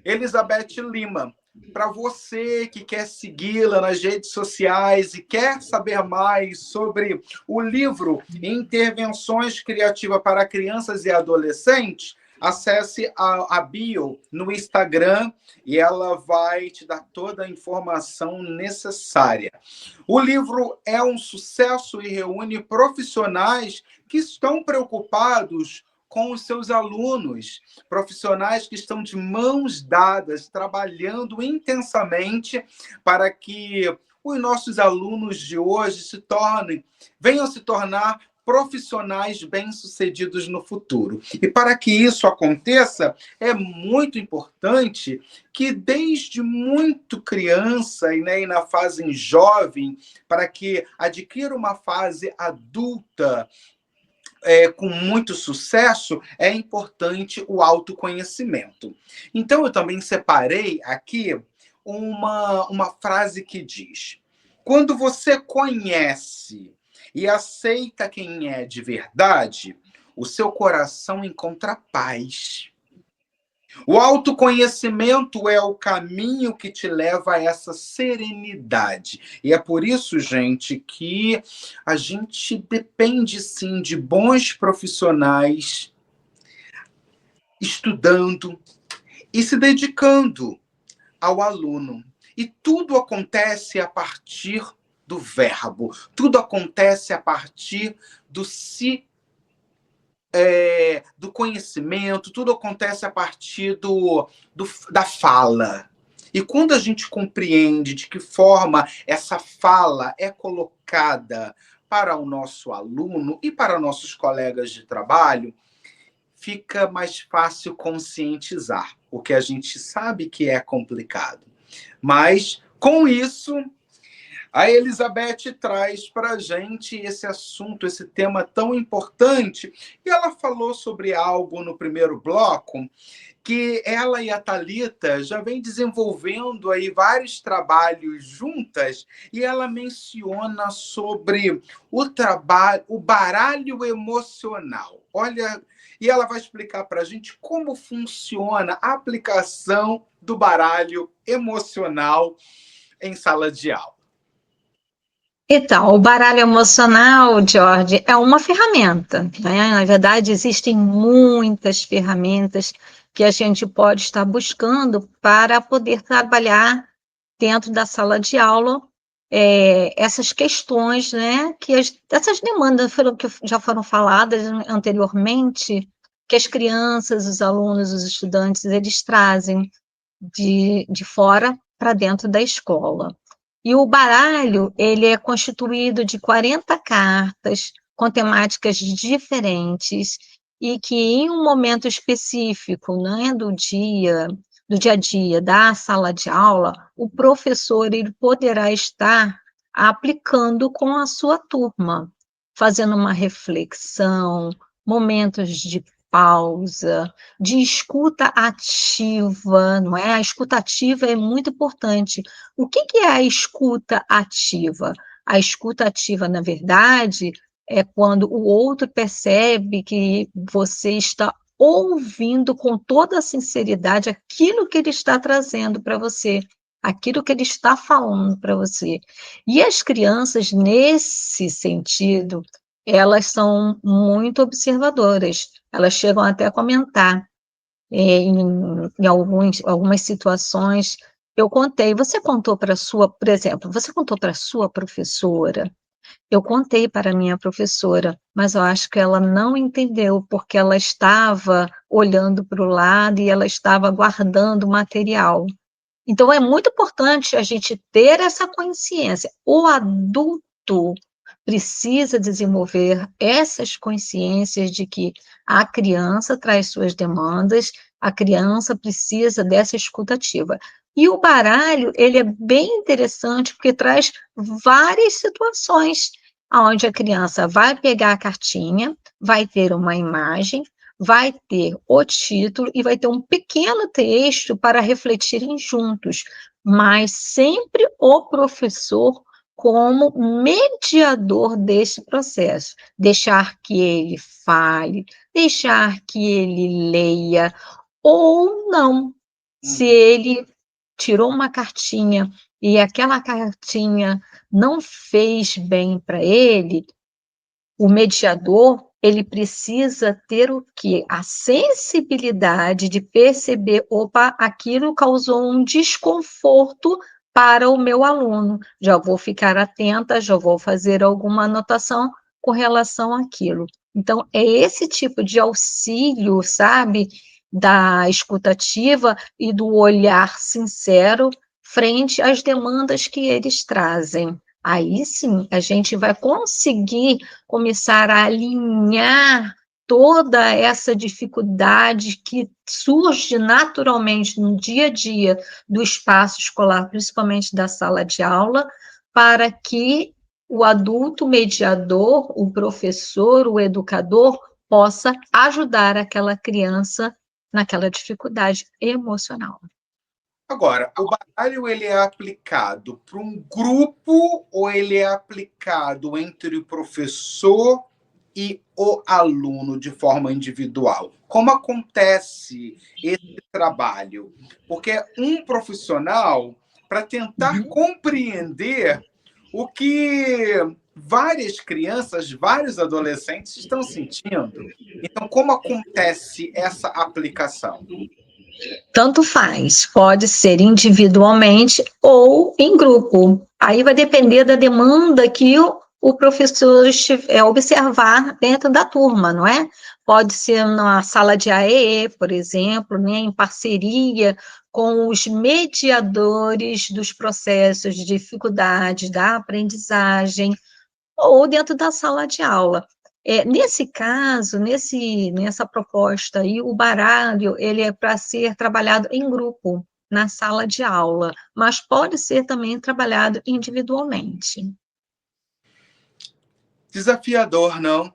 Elizabeth Lima. Para você que quer segui-la nas redes sociais e quer saber mais sobre o livro Intervenções Criativas para Crianças e Adolescentes, acesse a bio no Instagram e ela vai te dar toda a informação necessária. O livro é um sucesso e reúne profissionais que estão preocupados com os seus alunos, profissionais que estão de mãos dadas, trabalhando intensamente para que os nossos alunos de hoje venham se tornar profissionais bem-sucedidos no futuro. E para que isso aconteça, é muito importante que desde muito criança e na fase jovem, para que adquira uma fase adulta, com muito sucesso, é importante o autoconhecimento. Então, eu também separei aqui uma frase que diz: quando você conhece e aceita quem é de verdade, o seu coração encontra paz. O autoconhecimento é o caminho que te leva a essa serenidade. E é por isso, gente, que a gente depende, sim, de bons profissionais estudando e se dedicando ao aluno. E tudo acontece a partir do verbo. Tudo acontece a partir do conhecimento, tudo acontece a partir da fala. E quando a gente compreende de que forma essa fala é colocada para o nosso aluno e para nossos colegas de trabalho, fica mais fácil conscientizar, o que a gente sabe que é complicado. Mas, com isso, a Elizabeth traz para a gente esse assunto, esse tema tão importante. E ela falou sobre algo no primeiro bloco, que ela e a Thalita já vêm desenvolvendo aí vários trabalhos juntas, e ela menciona sobre o baralho emocional. Olha, e ela vai explicar para a gente como funciona a aplicação do baralho emocional em sala de aula.
Então, o baralho emocional, George, é uma ferramenta, né? Na verdade, existem muitas ferramentas que a gente pode estar buscando para poder trabalhar dentro da sala de aula essas questões, né? Essas demandas que já foram faladas anteriormente, que as crianças, os alunos, os estudantes, eles trazem de fora para dentro da escola. E o baralho, ele é constituído de 40 cartas com temáticas diferentes e que em um momento específico, né, do dia a dia, da sala de aula, o professor ele poderá estar aplicando com a sua turma, fazendo uma reflexão, momentos de pausa, de escuta ativa, não é? A escuta ativa é muito importante. O que é a escuta ativa? A escuta ativa, na verdade, é quando o outro percebe que você está ouvindo com toda a sinceridade aquilo que ele está trazendo para você, aquilo que ele está falando para você. E as crianças, nesse sentido, elas são muito observadoras. Elas chegam até a comentar em algumas situações. Eu contei, você contou para por exemplo, você contou para a sua professora? Eu contei para a minha professora, mas eu acho que ela não entendeu, porque ela estava olhando para o lado e ela estava guardando o material. Então, é muito importante a gente ter essa consciência. O adulto precisa desenvolver essas consciências de que a criança traz suas demandas, a criança precisa dessa escuta ativa. E o baralho, ele é bem interessante porque traz várias situações onde a criança vai pegar a cartinha, vai ter uma imagem, vai ter o título e vai ter um pequeno texto para refletirem juntos, mas sempre o professor como mediador desse processo, deixar que ele fale, deixar que ele leia, ou não. Se ele tirou uma cartinha e aquela cartinha não fez bem para ele, o mediador ele precisa ter o quê? A sensibilidade de perceber, opa, aquilo causou um desconforto para o meu aluno. Já vou ficar atenta, já vou fazer alguma anotação com relação àquilo. Então, é esse tipo de auxílio, sabe, da escutativa e do olhar sincero frente às demandas que eles trazem. Aí sim, a gente vai conseguir começar a alinhar toda essa dificuldade que surge naturalmente no dia a dia do espaço escolar, principalmente da sala de aula, para que o adulto mediador, o professor, o educador, possa ajudar aquela criança naquela dificuldade emocional.
Agora, o baralho ele é aplicado para um grupo ou ele é aplicado entre o professor e o aluno de forma individual? Como acontece esse trabalho? Porque é um profissional para tentar compreender o que várias crianças, vários adolescentes estão sentindo. Então, como acontece essa aplicação?
Tanto faz, pode ser individualmente ou em grupo. Aí vai depender da demanda que o professor observar dentro da turma, não é? Pode ser na sala de AEE, por exemplo, né, em parceria com os mediadores dos processos de dificuldade da aprendizagem, ou dentro da sala de aula. Nesse caso, nessa proposta aí, o baralho, ele é para ser trabalhado em grupo, na sala de aula, mas pode ser também trabalhado individualmente.
Desafiador, não?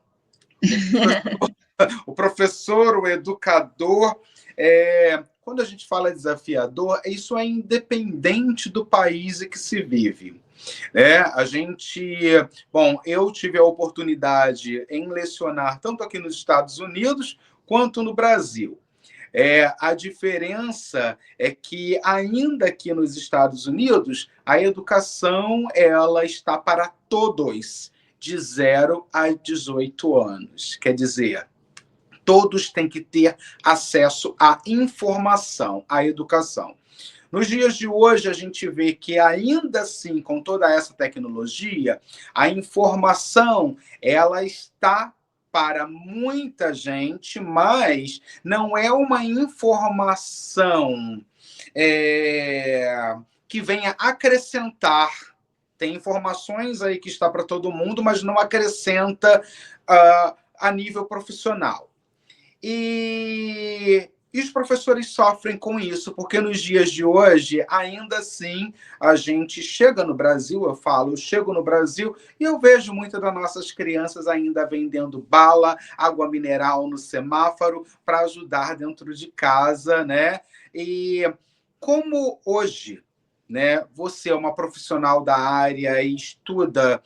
O professor, o educador, quando a gente fala desafiador, isso é independente do país em que se vive. Eu tive a oportunidade em lecionar tanto aqui nos Estados Unidos quanto no Brasil. A diferença é que, ainda aqui nos Estados Unidos, a educação ela está para todos, de 0 a 18 anos. Quer dizer, todos têm que ter acesso à informação, à educação. Nos dias de hoje, a gente vê que, ainda assim, com toda essa tecnologia, a informação ela está para muita gente, mas não é uma informação que venha acrescentar. Tem informações aí que está para todo mundo, mas não acrescenta a nível profissional. E os professores sofrem com isso, porque nos dias de hoje, ainda assim, a gente chega no Brasil, eu chego no Brasil e eu vejo muitas das nossas crianças ainda vendendo bala, água mineral no semáforo para ajudar dentro de casa, né? E como hoje, né, você é uma profissional da área e estuda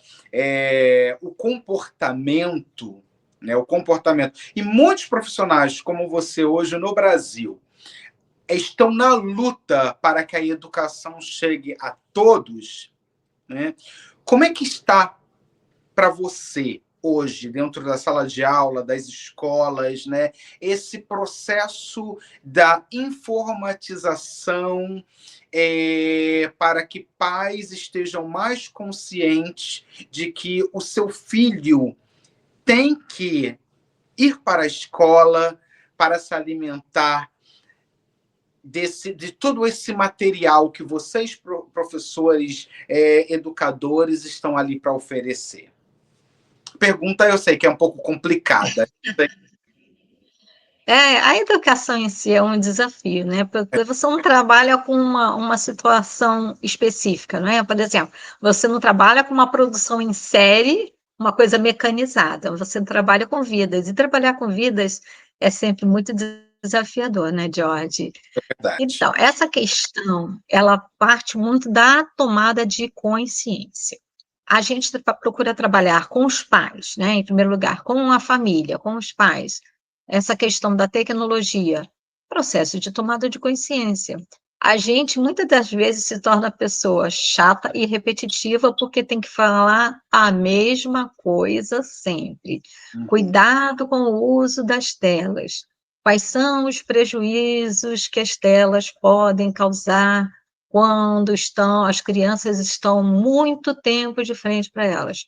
o comportamento, né, o comportamento. E muitos profissionais como você hoje no Brasil estão na luta para que a educação chegue a todos, né? Como é que está para você hoje, dentro da sala de aula, das escolas, né, esse processo da informatização para que pais estejam mais conscientes de que o seu filho tem que ir para a escola para se alimentar de todo esse material que vocês, professores, educadores, estão ali para oferecer? Pergunta, eu sei que é um pouco complicada.
A educação em si é um desafio, né? Porque você não trabalha com uma situação específica, não é? Por exemplo, você não trabalha com uma produção em série, uma coisa mecanizada, você trabalha com vidas, e trabalhar com vidas é sempre muito desafiador, né, George?
Verdade.
Então, essa questão, ela parte muito da tomada de consciência. A gente procura trabalhar com os pais, né, em primeiro lugar, com a família, com os pais, essa questão da tecnologia, processo de tomada de consciência. A gente, muitas das vezes, se torna pessoa chata e repetitiva porque tem que falar a mesma coisa sempre.
Uhum.
Cuidado com o uso das telas. Quais são os prejuízos que as telas podem causar quando as crianças estão muito tempo de frente para elas?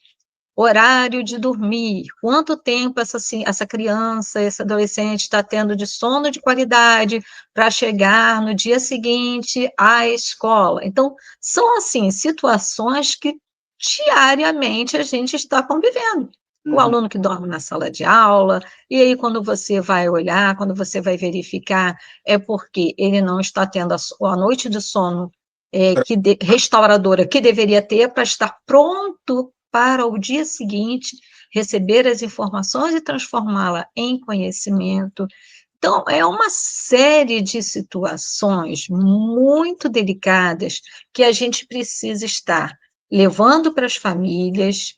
Horário de dormir, quanto tempo essa criança, esse adolescente está tendo de sono de qualidade para chegar no dia seguinte à escola. Então, são, assim, situações que diariamente a gente está convivendo. O
Uhum.
aluno que dorme na sala de aula, e aí quando você vai olhar, quando você vai verificar, é porque ele não está tendo a noite de sono restauradora que deveria ter para estar pronto para o dia seguinte receber as informações e transformá-la em conhecimento. Então, é uma série de situações muito delicadas que a gente precisa estar levando para as famílias,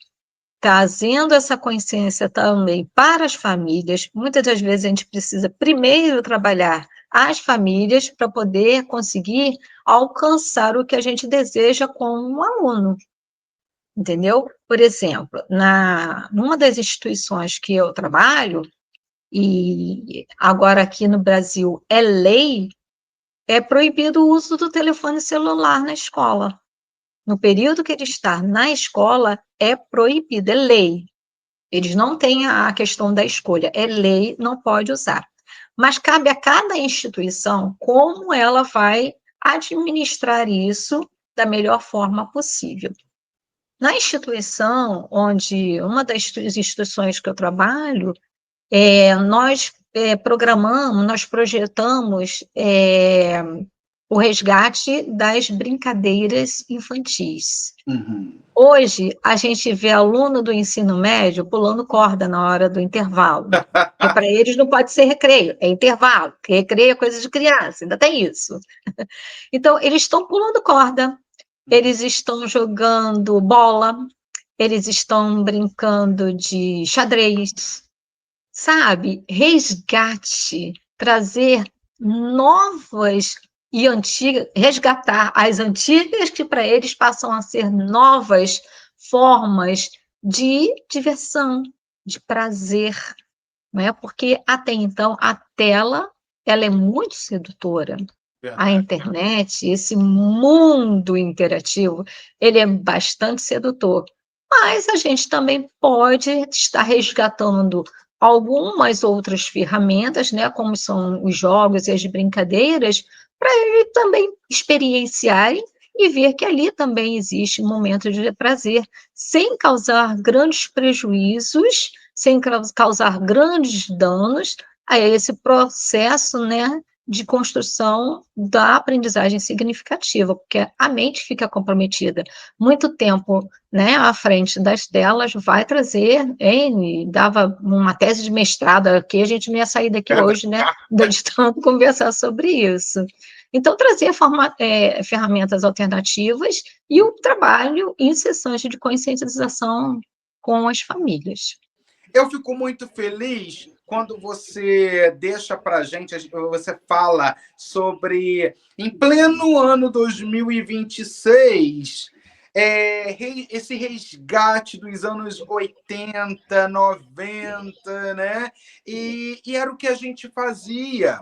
trazendo essa consciência também para as famílias. Muitas das vezes a gente precisa primeiro trabalhar as famílias para poder conseguir alcançar o que a gente deseja como um aluno. Entendeu? Por exemplo, numa das instituições que eu trabalho, e agora aqui no Brasil é lei, é proibido o uso do telefone celular na escola. No período que ele está na escola, é proibido, é lei. Eles não têm a questão da escolha, é lei, não pode usar. Mas cabe a cada instituição como ela vai administrar isso da melhor forma possível. Na instituição, onde uma das instituições que eu trabalho, nós programamos, nós projetamos o resgate das brincadeiras infantis.
Uhum.
Hoje, a gente vê aluno do ensino médio pulando corda na hora do intervalo, porque para eles não pode ser recreio, é intervalo, porque recreio é coisa de criança, ainda tem isso. Então, eles estão pulando corda, eles estão jogando bola, eles estão brincando de xadrez, sabe? Resgate, trazer novas e antigas, resgatar as antigas que para eles passam a ser novas formas de diversão, de prazer, não é? Porque até então a tela ela é muito sedutora. A
Verdade.
internet, esse mundo interativo, ele é bastante sedutor, mas a gente também pode estar resgatando algumas outras ferramentas, né, como são os jogos e as brincadeiras, para eles também experienciarem e ver que ali também existe um momento de prazer, sem causar grandes prejuízos, sem causar grandes danos a esse processo, né, de construção da aprendizagem significativa, porque a mente fica comprometida. Muito tempo, né, à frente das telas vai trazer, dava uma tese de mestrado aqui, a gente não ia sair daqui hoje, né, de tanto conversar sobre isso. Então, trazer ferramentas alternativas e o trabalho incessante de conscientização com as famílias.
Eu fico muito feliz quando você deixa para a gente, você fala sobre, em pleno ano 2026, esse resgate dos anos 80, 90, né? E era o que a gente fazia.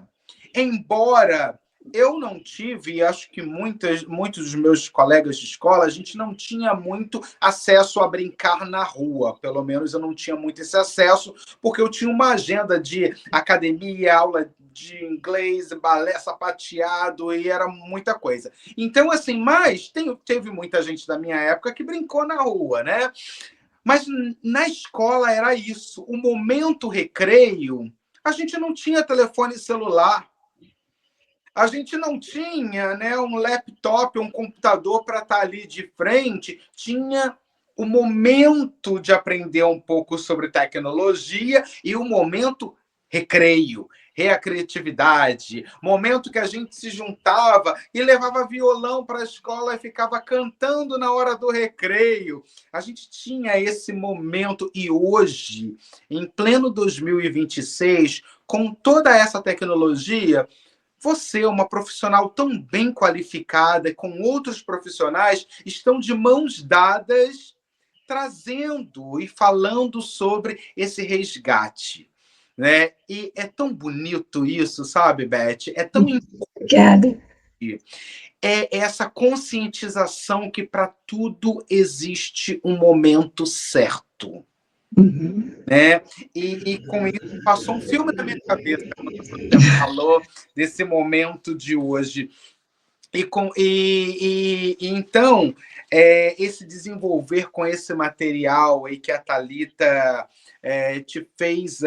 Embora eu não tive, acho que muitos dos meus colegas de escola, a gente não tinha muito acesso a brincar na rua. Pelo menos eu não tinha muito esse acesso, porque eu tinha uma agenda de academia, aula de inglês, balé, sapateado, e era muita coisa. Então, assim, mas teve muita gente da minha época que brincou na rua, né? Mas na escola era isso. O momento recreio, a gente não tinha telefone celular. A gente não tinha, né, um laptop, um computador para estar ali de frente. Tinha o momento de aprender um pouco sobre tecnologia e o momento recreio, recreatividade, momento que a gente se juntava e levava violão para a escola e ficava cantando na hora do recreio. A gente tinha esse momento e hoje, em pleno 2026, com toda essa tecnologia, você, uma profissional tão bem qualificada, com outros profissionais, estão de mãos dadas, trazendo e falando sobre esse resgate, né? E é tão bonito isso, sabe, Beth? É tão
Obrigada.
essa conscientização que para tudo existe um momento certo,
Uhum.
né? E com isso passou um filme na minha cabeça quando você falou desse momento de hoje. Então, esse desenvolver com esse material aí que a Thalita te fez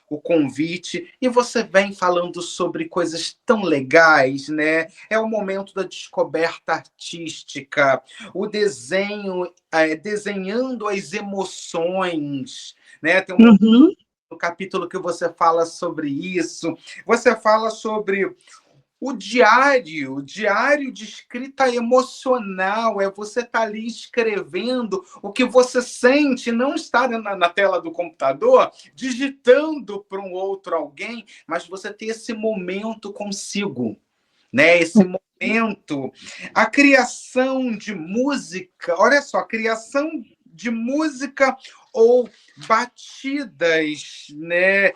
o convite, e você vem falando sobre coisas tão legais, né? É o momento da descoberta artística, o desenho, desenhando as emoções, né? Tem
Uhum.
um capítulo que você fala sobre isso, você fala sobre o diário de escrita emocional, é você estar ali escrevendo o que você sente, não estar na tela do computador, digitando para um outro alguém, mas você ter esse momento consigo, né? Esse momento. A criação de música, olha só, a criação de música ou batidas, né?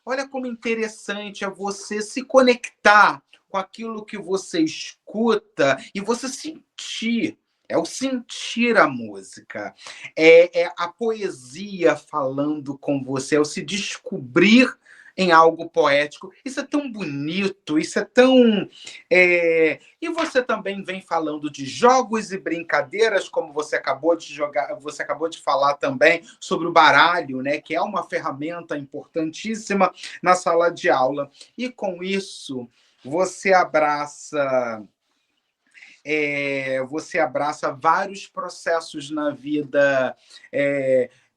Olha como interessante é você se conectar com aquilo que você escuta e você sentir. É o sentir a música. É a poesia falando com você, é o se descobrir em algo poético. Isso é tão bonito, isso é tão... E você também vem falando de jogos e brincadeiras, como você acabou de jogar, você acabou de falar também sobre o baralho, né, que é uma ferramenta importantíssima na sala de aula. E com isso, você abraça vários processos na vida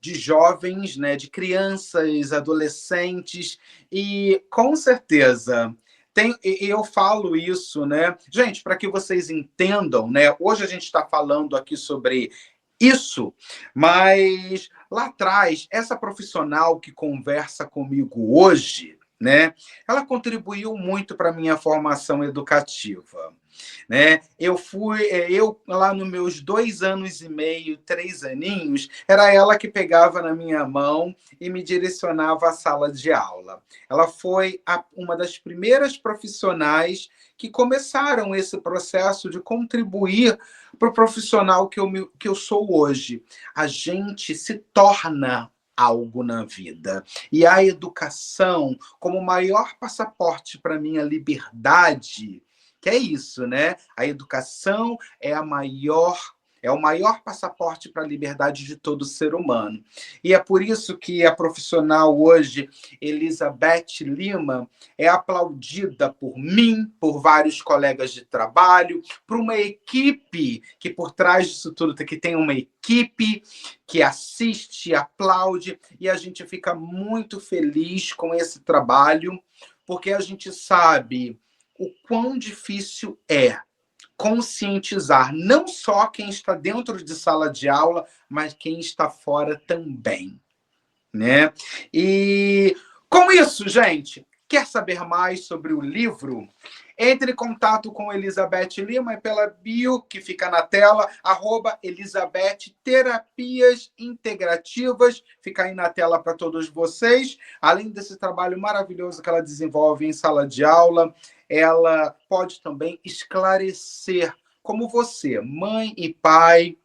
de jovens, né, de crianças, adolescentes, e com certeza eu falo isso, né, gente, para que vocês entendam, né, hoje a gente está falando aqui sobre isso, mas lá atrás, essa profissional que conversa comigo hoje, né, ela contribuiu muito para a minha formação educativa, né? Eu lá nos meus 2 anos e meio, 3 aninhos, era ela que pegava na minha mão e me direcionava à sala de aula. Ela foi uma das primeiras profissionais que começaram esse processo de contribuir para o profissional que eu sou hoje. A gente se torna algo na vida. E a educação, como o maior passaporte para a minha liberdade, que é isso, né? A educação é o maior passaporte para a liberdade de todo ser humano. E é por isso que a profissional hoje, Elizabeth Lima, é aplaudida por mim, por vários colegas de trabalho, por uma equipe que por trás disso tudo que tem uma equipe que assiste, aplaude, e a gente fica muito feliz com esse trabalho, porque a gente sabe o quão difícil é conscientizar não só quem está dentro de sala de aula, mas quem está fora também, né? E com isso, gente, quer saber mais sobre o livro? Entre em contato com Elizabeth Lima pela bio que fica na tela, @Elizabeth Terapias Integrativas, fica aí na tela para todos vocês. Além desse trabalho maravilhoso que ela desenvolve em sala de aula, ela pode também esclarecer como você, mãe e pai,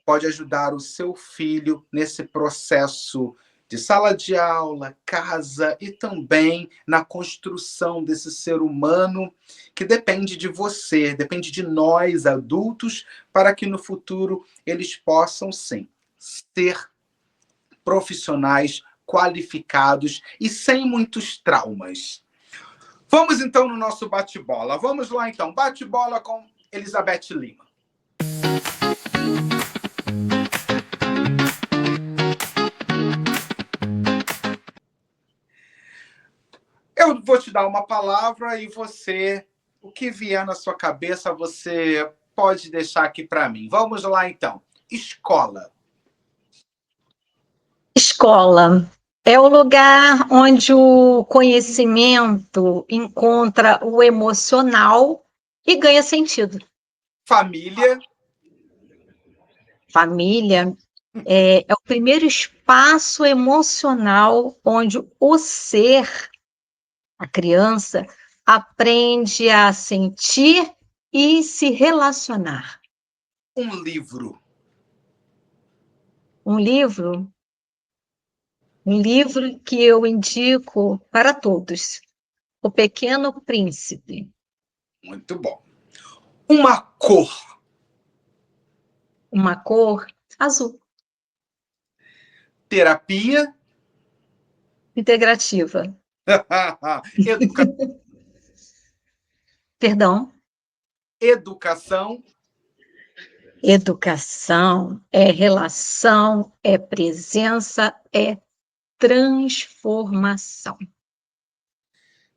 pode ajudar o seu filho nesse processo de sala de aula, casa e também na construção desse ser humano que depende de você, depende de nós, adultos, para que no futuro eles possam, sim, ser profissionais qualificados e sem muitos traumas. Vamos, então, no nosso bate-bola. Vamos lá, então. Bate-bola com Elizabeth Lima. Eu vou te dar uma palavra e você, o que vier na sua cabeça, você pode deixar aqui para mim. Vamos lá, então. Escola.
Escola. É o lugar onde o conhecimento encontra o emocional e ganha sentido.
Família.
Família é o primeiro espaço emocional onde o ser, a criança, aprende a sentir e se relacionar.
Um livro.
Um livro que eu indico para todos, O Pequeno Príncipe.
Muito bom. Uma cor.
Uma cor azul,
Terapia.
integrativa. Perdão.
Educação.
Educação é relação, é presença, é transformação.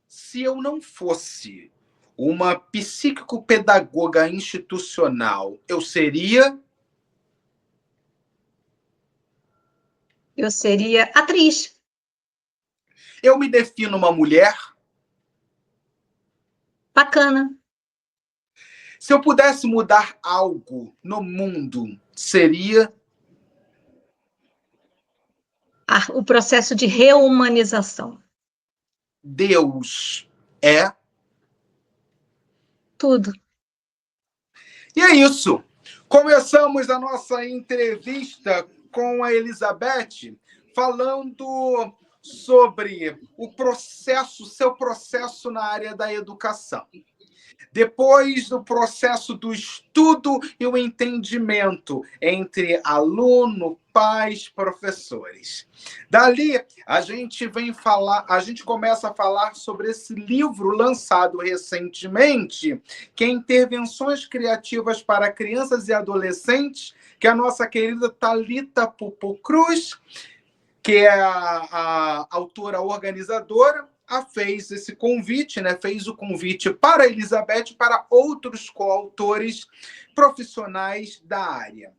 Se eu não fosse uma psíquico-pedagoga institucional, eu seria?
Eu seria atriz,
Eu me defino uma mulher?
bacana.
Se eu pudesse mudar algo no mundo, seria?
O processo de reumanização.
Deus é?
Tudo.
E é isso. Começamos a nossa entrevista com a Elizabeth falando sobre o processo, seu processo na área da educação. Depois do processo do estudo e o entendimento entre aluno, pais, professores. Dali, a gente começa a falar sobre esse livro lançado recentemente, que é Intervenções Criativas para Crianças e Adolescentes, que a nossa querida Thalita Pupo Cruz, que é a autora organizadora, fez esse convite, né? Fez o convite para a Elizabeth e para outros coautores profissionais da área.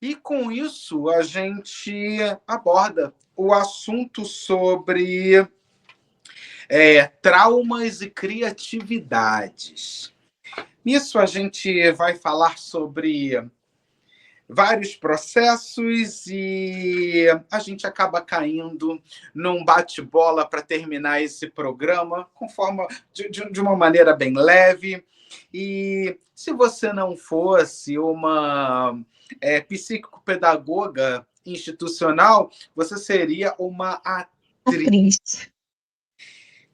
E com isso a gente aborda o assunto sobre traumas e criatividades. Nisso a gente vai falar sobre vários processos e a gente acaba caindo num bate-bola para terminar esse programa de uma maneira bem leve. E se você não fosse uma psicopedagoga institucional, você seria uma atriz.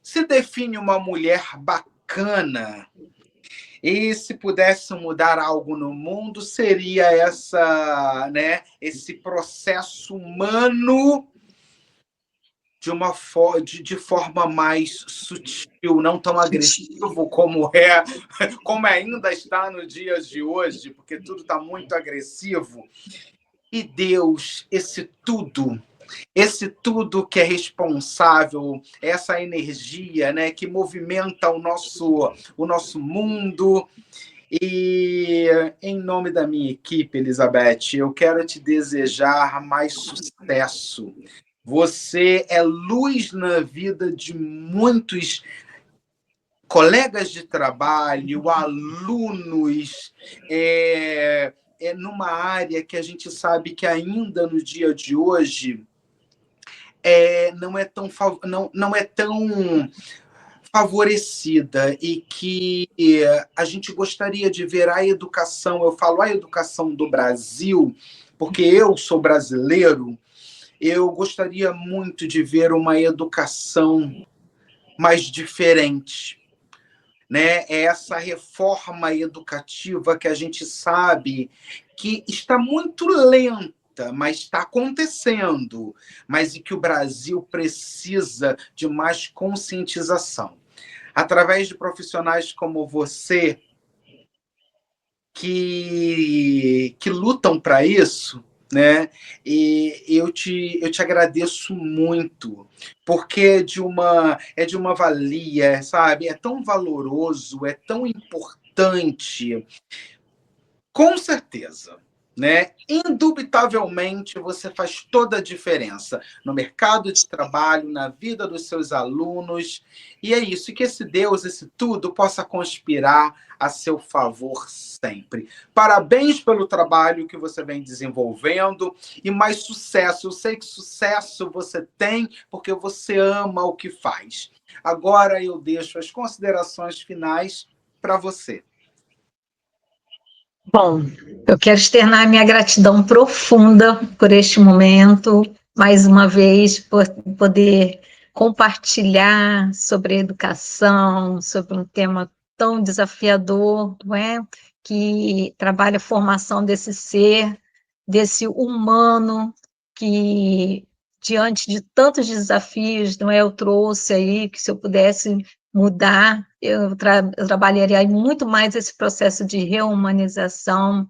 Se define uma mulher bacana. E se pudesse mudar algo no mundo, seria esse processo humano de forma mais sutil, não tão agressivo como ainda está nos dias de hoje, porque tudo está muito agressivo. E Deus, esse tudo que é responsável, essa energia, né, que movimenta o nosso mundo. E em nome da minha equipe, Elizabeth, eu quero te desejar mais sucesso. Você é luz na vida de muitos colegas de trabalho, alunos, numa área que a gente sabe que ainda no dia de hoje não é tão favorecida e que a gente gostaria de ver a educação, eu falo a educação do Brasil, porque eu sou brasileiro, eu gostaria muito de ver uma educação mais diferente, né? Essa reforma educativa que a gente sabe que está muito lenta, mas está acontecendo, mas e que o Brasil precisa de mais conscientização. Através de profissionais como você, que lutam para isso, né? E eu te agradeço muito, porque é de uma valia, sabe? É tão valoroso, é tão importante. Com certeza, né? Indubitavelmente você faz toda a diferença no mercado de trabalho, na vida dos seus alunos. E é isso, e que esse Deus, esse tudo, possa conspirar a seu favor sempre. Parabéns pelo trabalho que você vem desenvolvendo e mais sucesso. Eu sei que sucesso você tem porque você ama o que faz. Agora eu deixo as considerações finais para você.
Bom, eu quero externar minha gratidão profunda por este momento, mais uma vez, por poder compartilhar sobre educação, sobre um tema tão desafiador, não é? Que trabalha a formação desse ser, desse humano que, diante de tantos desafios, não é? Eu trouxe aí que se eu pudesse mudar, eu trabalharia muito mais esse processo de reumanização,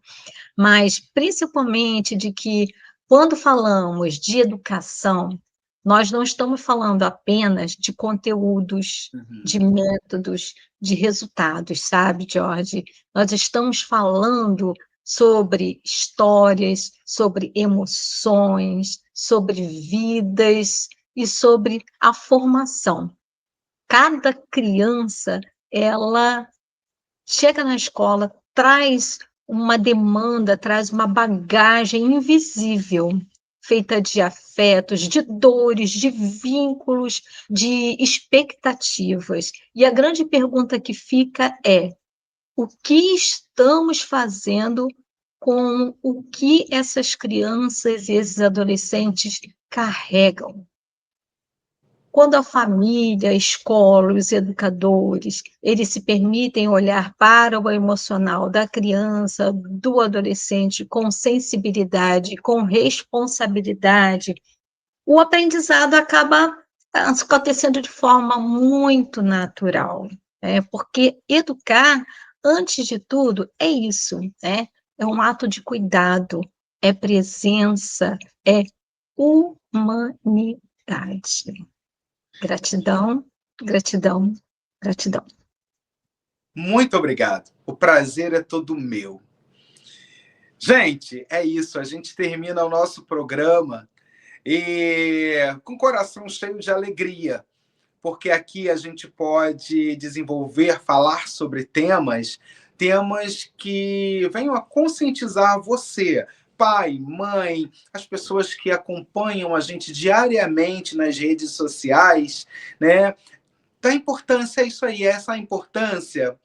mas principalmente de que, quando falamos de educação, nós não estamos falando apenas de conteúdos, de métodos, de resultados, sabe, Jorge? Nós estamos falando sobre histórias, sobre emoções, sobre vidas e sobre a formação. Cada criança, ela chega na escola, traz uma demanda, traz uma bagagem invisível, feita de afetos, de dores, de vínculos, de expectativas. E a grande pergunta que fica é: o que estamos fazendo com o que essas crianças e esses adolescentes carregam? Quando a família, a escola, os educadores, eles se permitem olhar para o emocional da criança, do adolescente, com sensibilidade, com responsabilidade, o aprendizado acaba acontecendo de forma muito natural, porque educar, antes de tudo, é isso, é um ato de cuidado, é presença, é humanidade. Gratidão, gratidão, gratidão.
Muito obrigado. O prazer é todo meu. Gente, é isso. A gente termina o nosso programa e com o coração cheio de alegria, porque aqui a gente pode desenvolver, falar sobre temas que venham a conscientizar você, pai, mãe, as pessoas que acompanham a gente diariamente nas redes sociais, né? Da importância, é isso aí, essa importância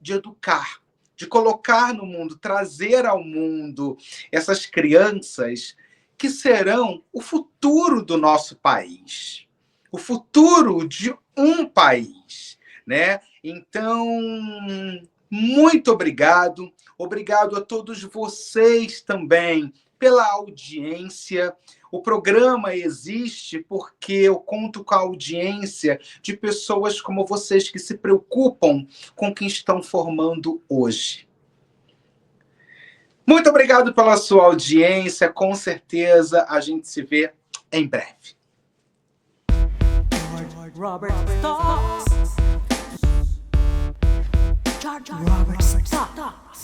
de educar, de colocar no mundo, trazer ao mundo essas crianças que serão o futuro do nosso país, o futuro de um país, né? Então, muito obrigado. Obrigado a todos vocês também pela audiência. O programa existe porque eu conto com a audiência de pessoas como vocês que se preocupam com o que estão formando hoje. Muito obrigado pela sua audiência. Com certeza a gente se vê em breve.
Robert Talks. Robert Talks.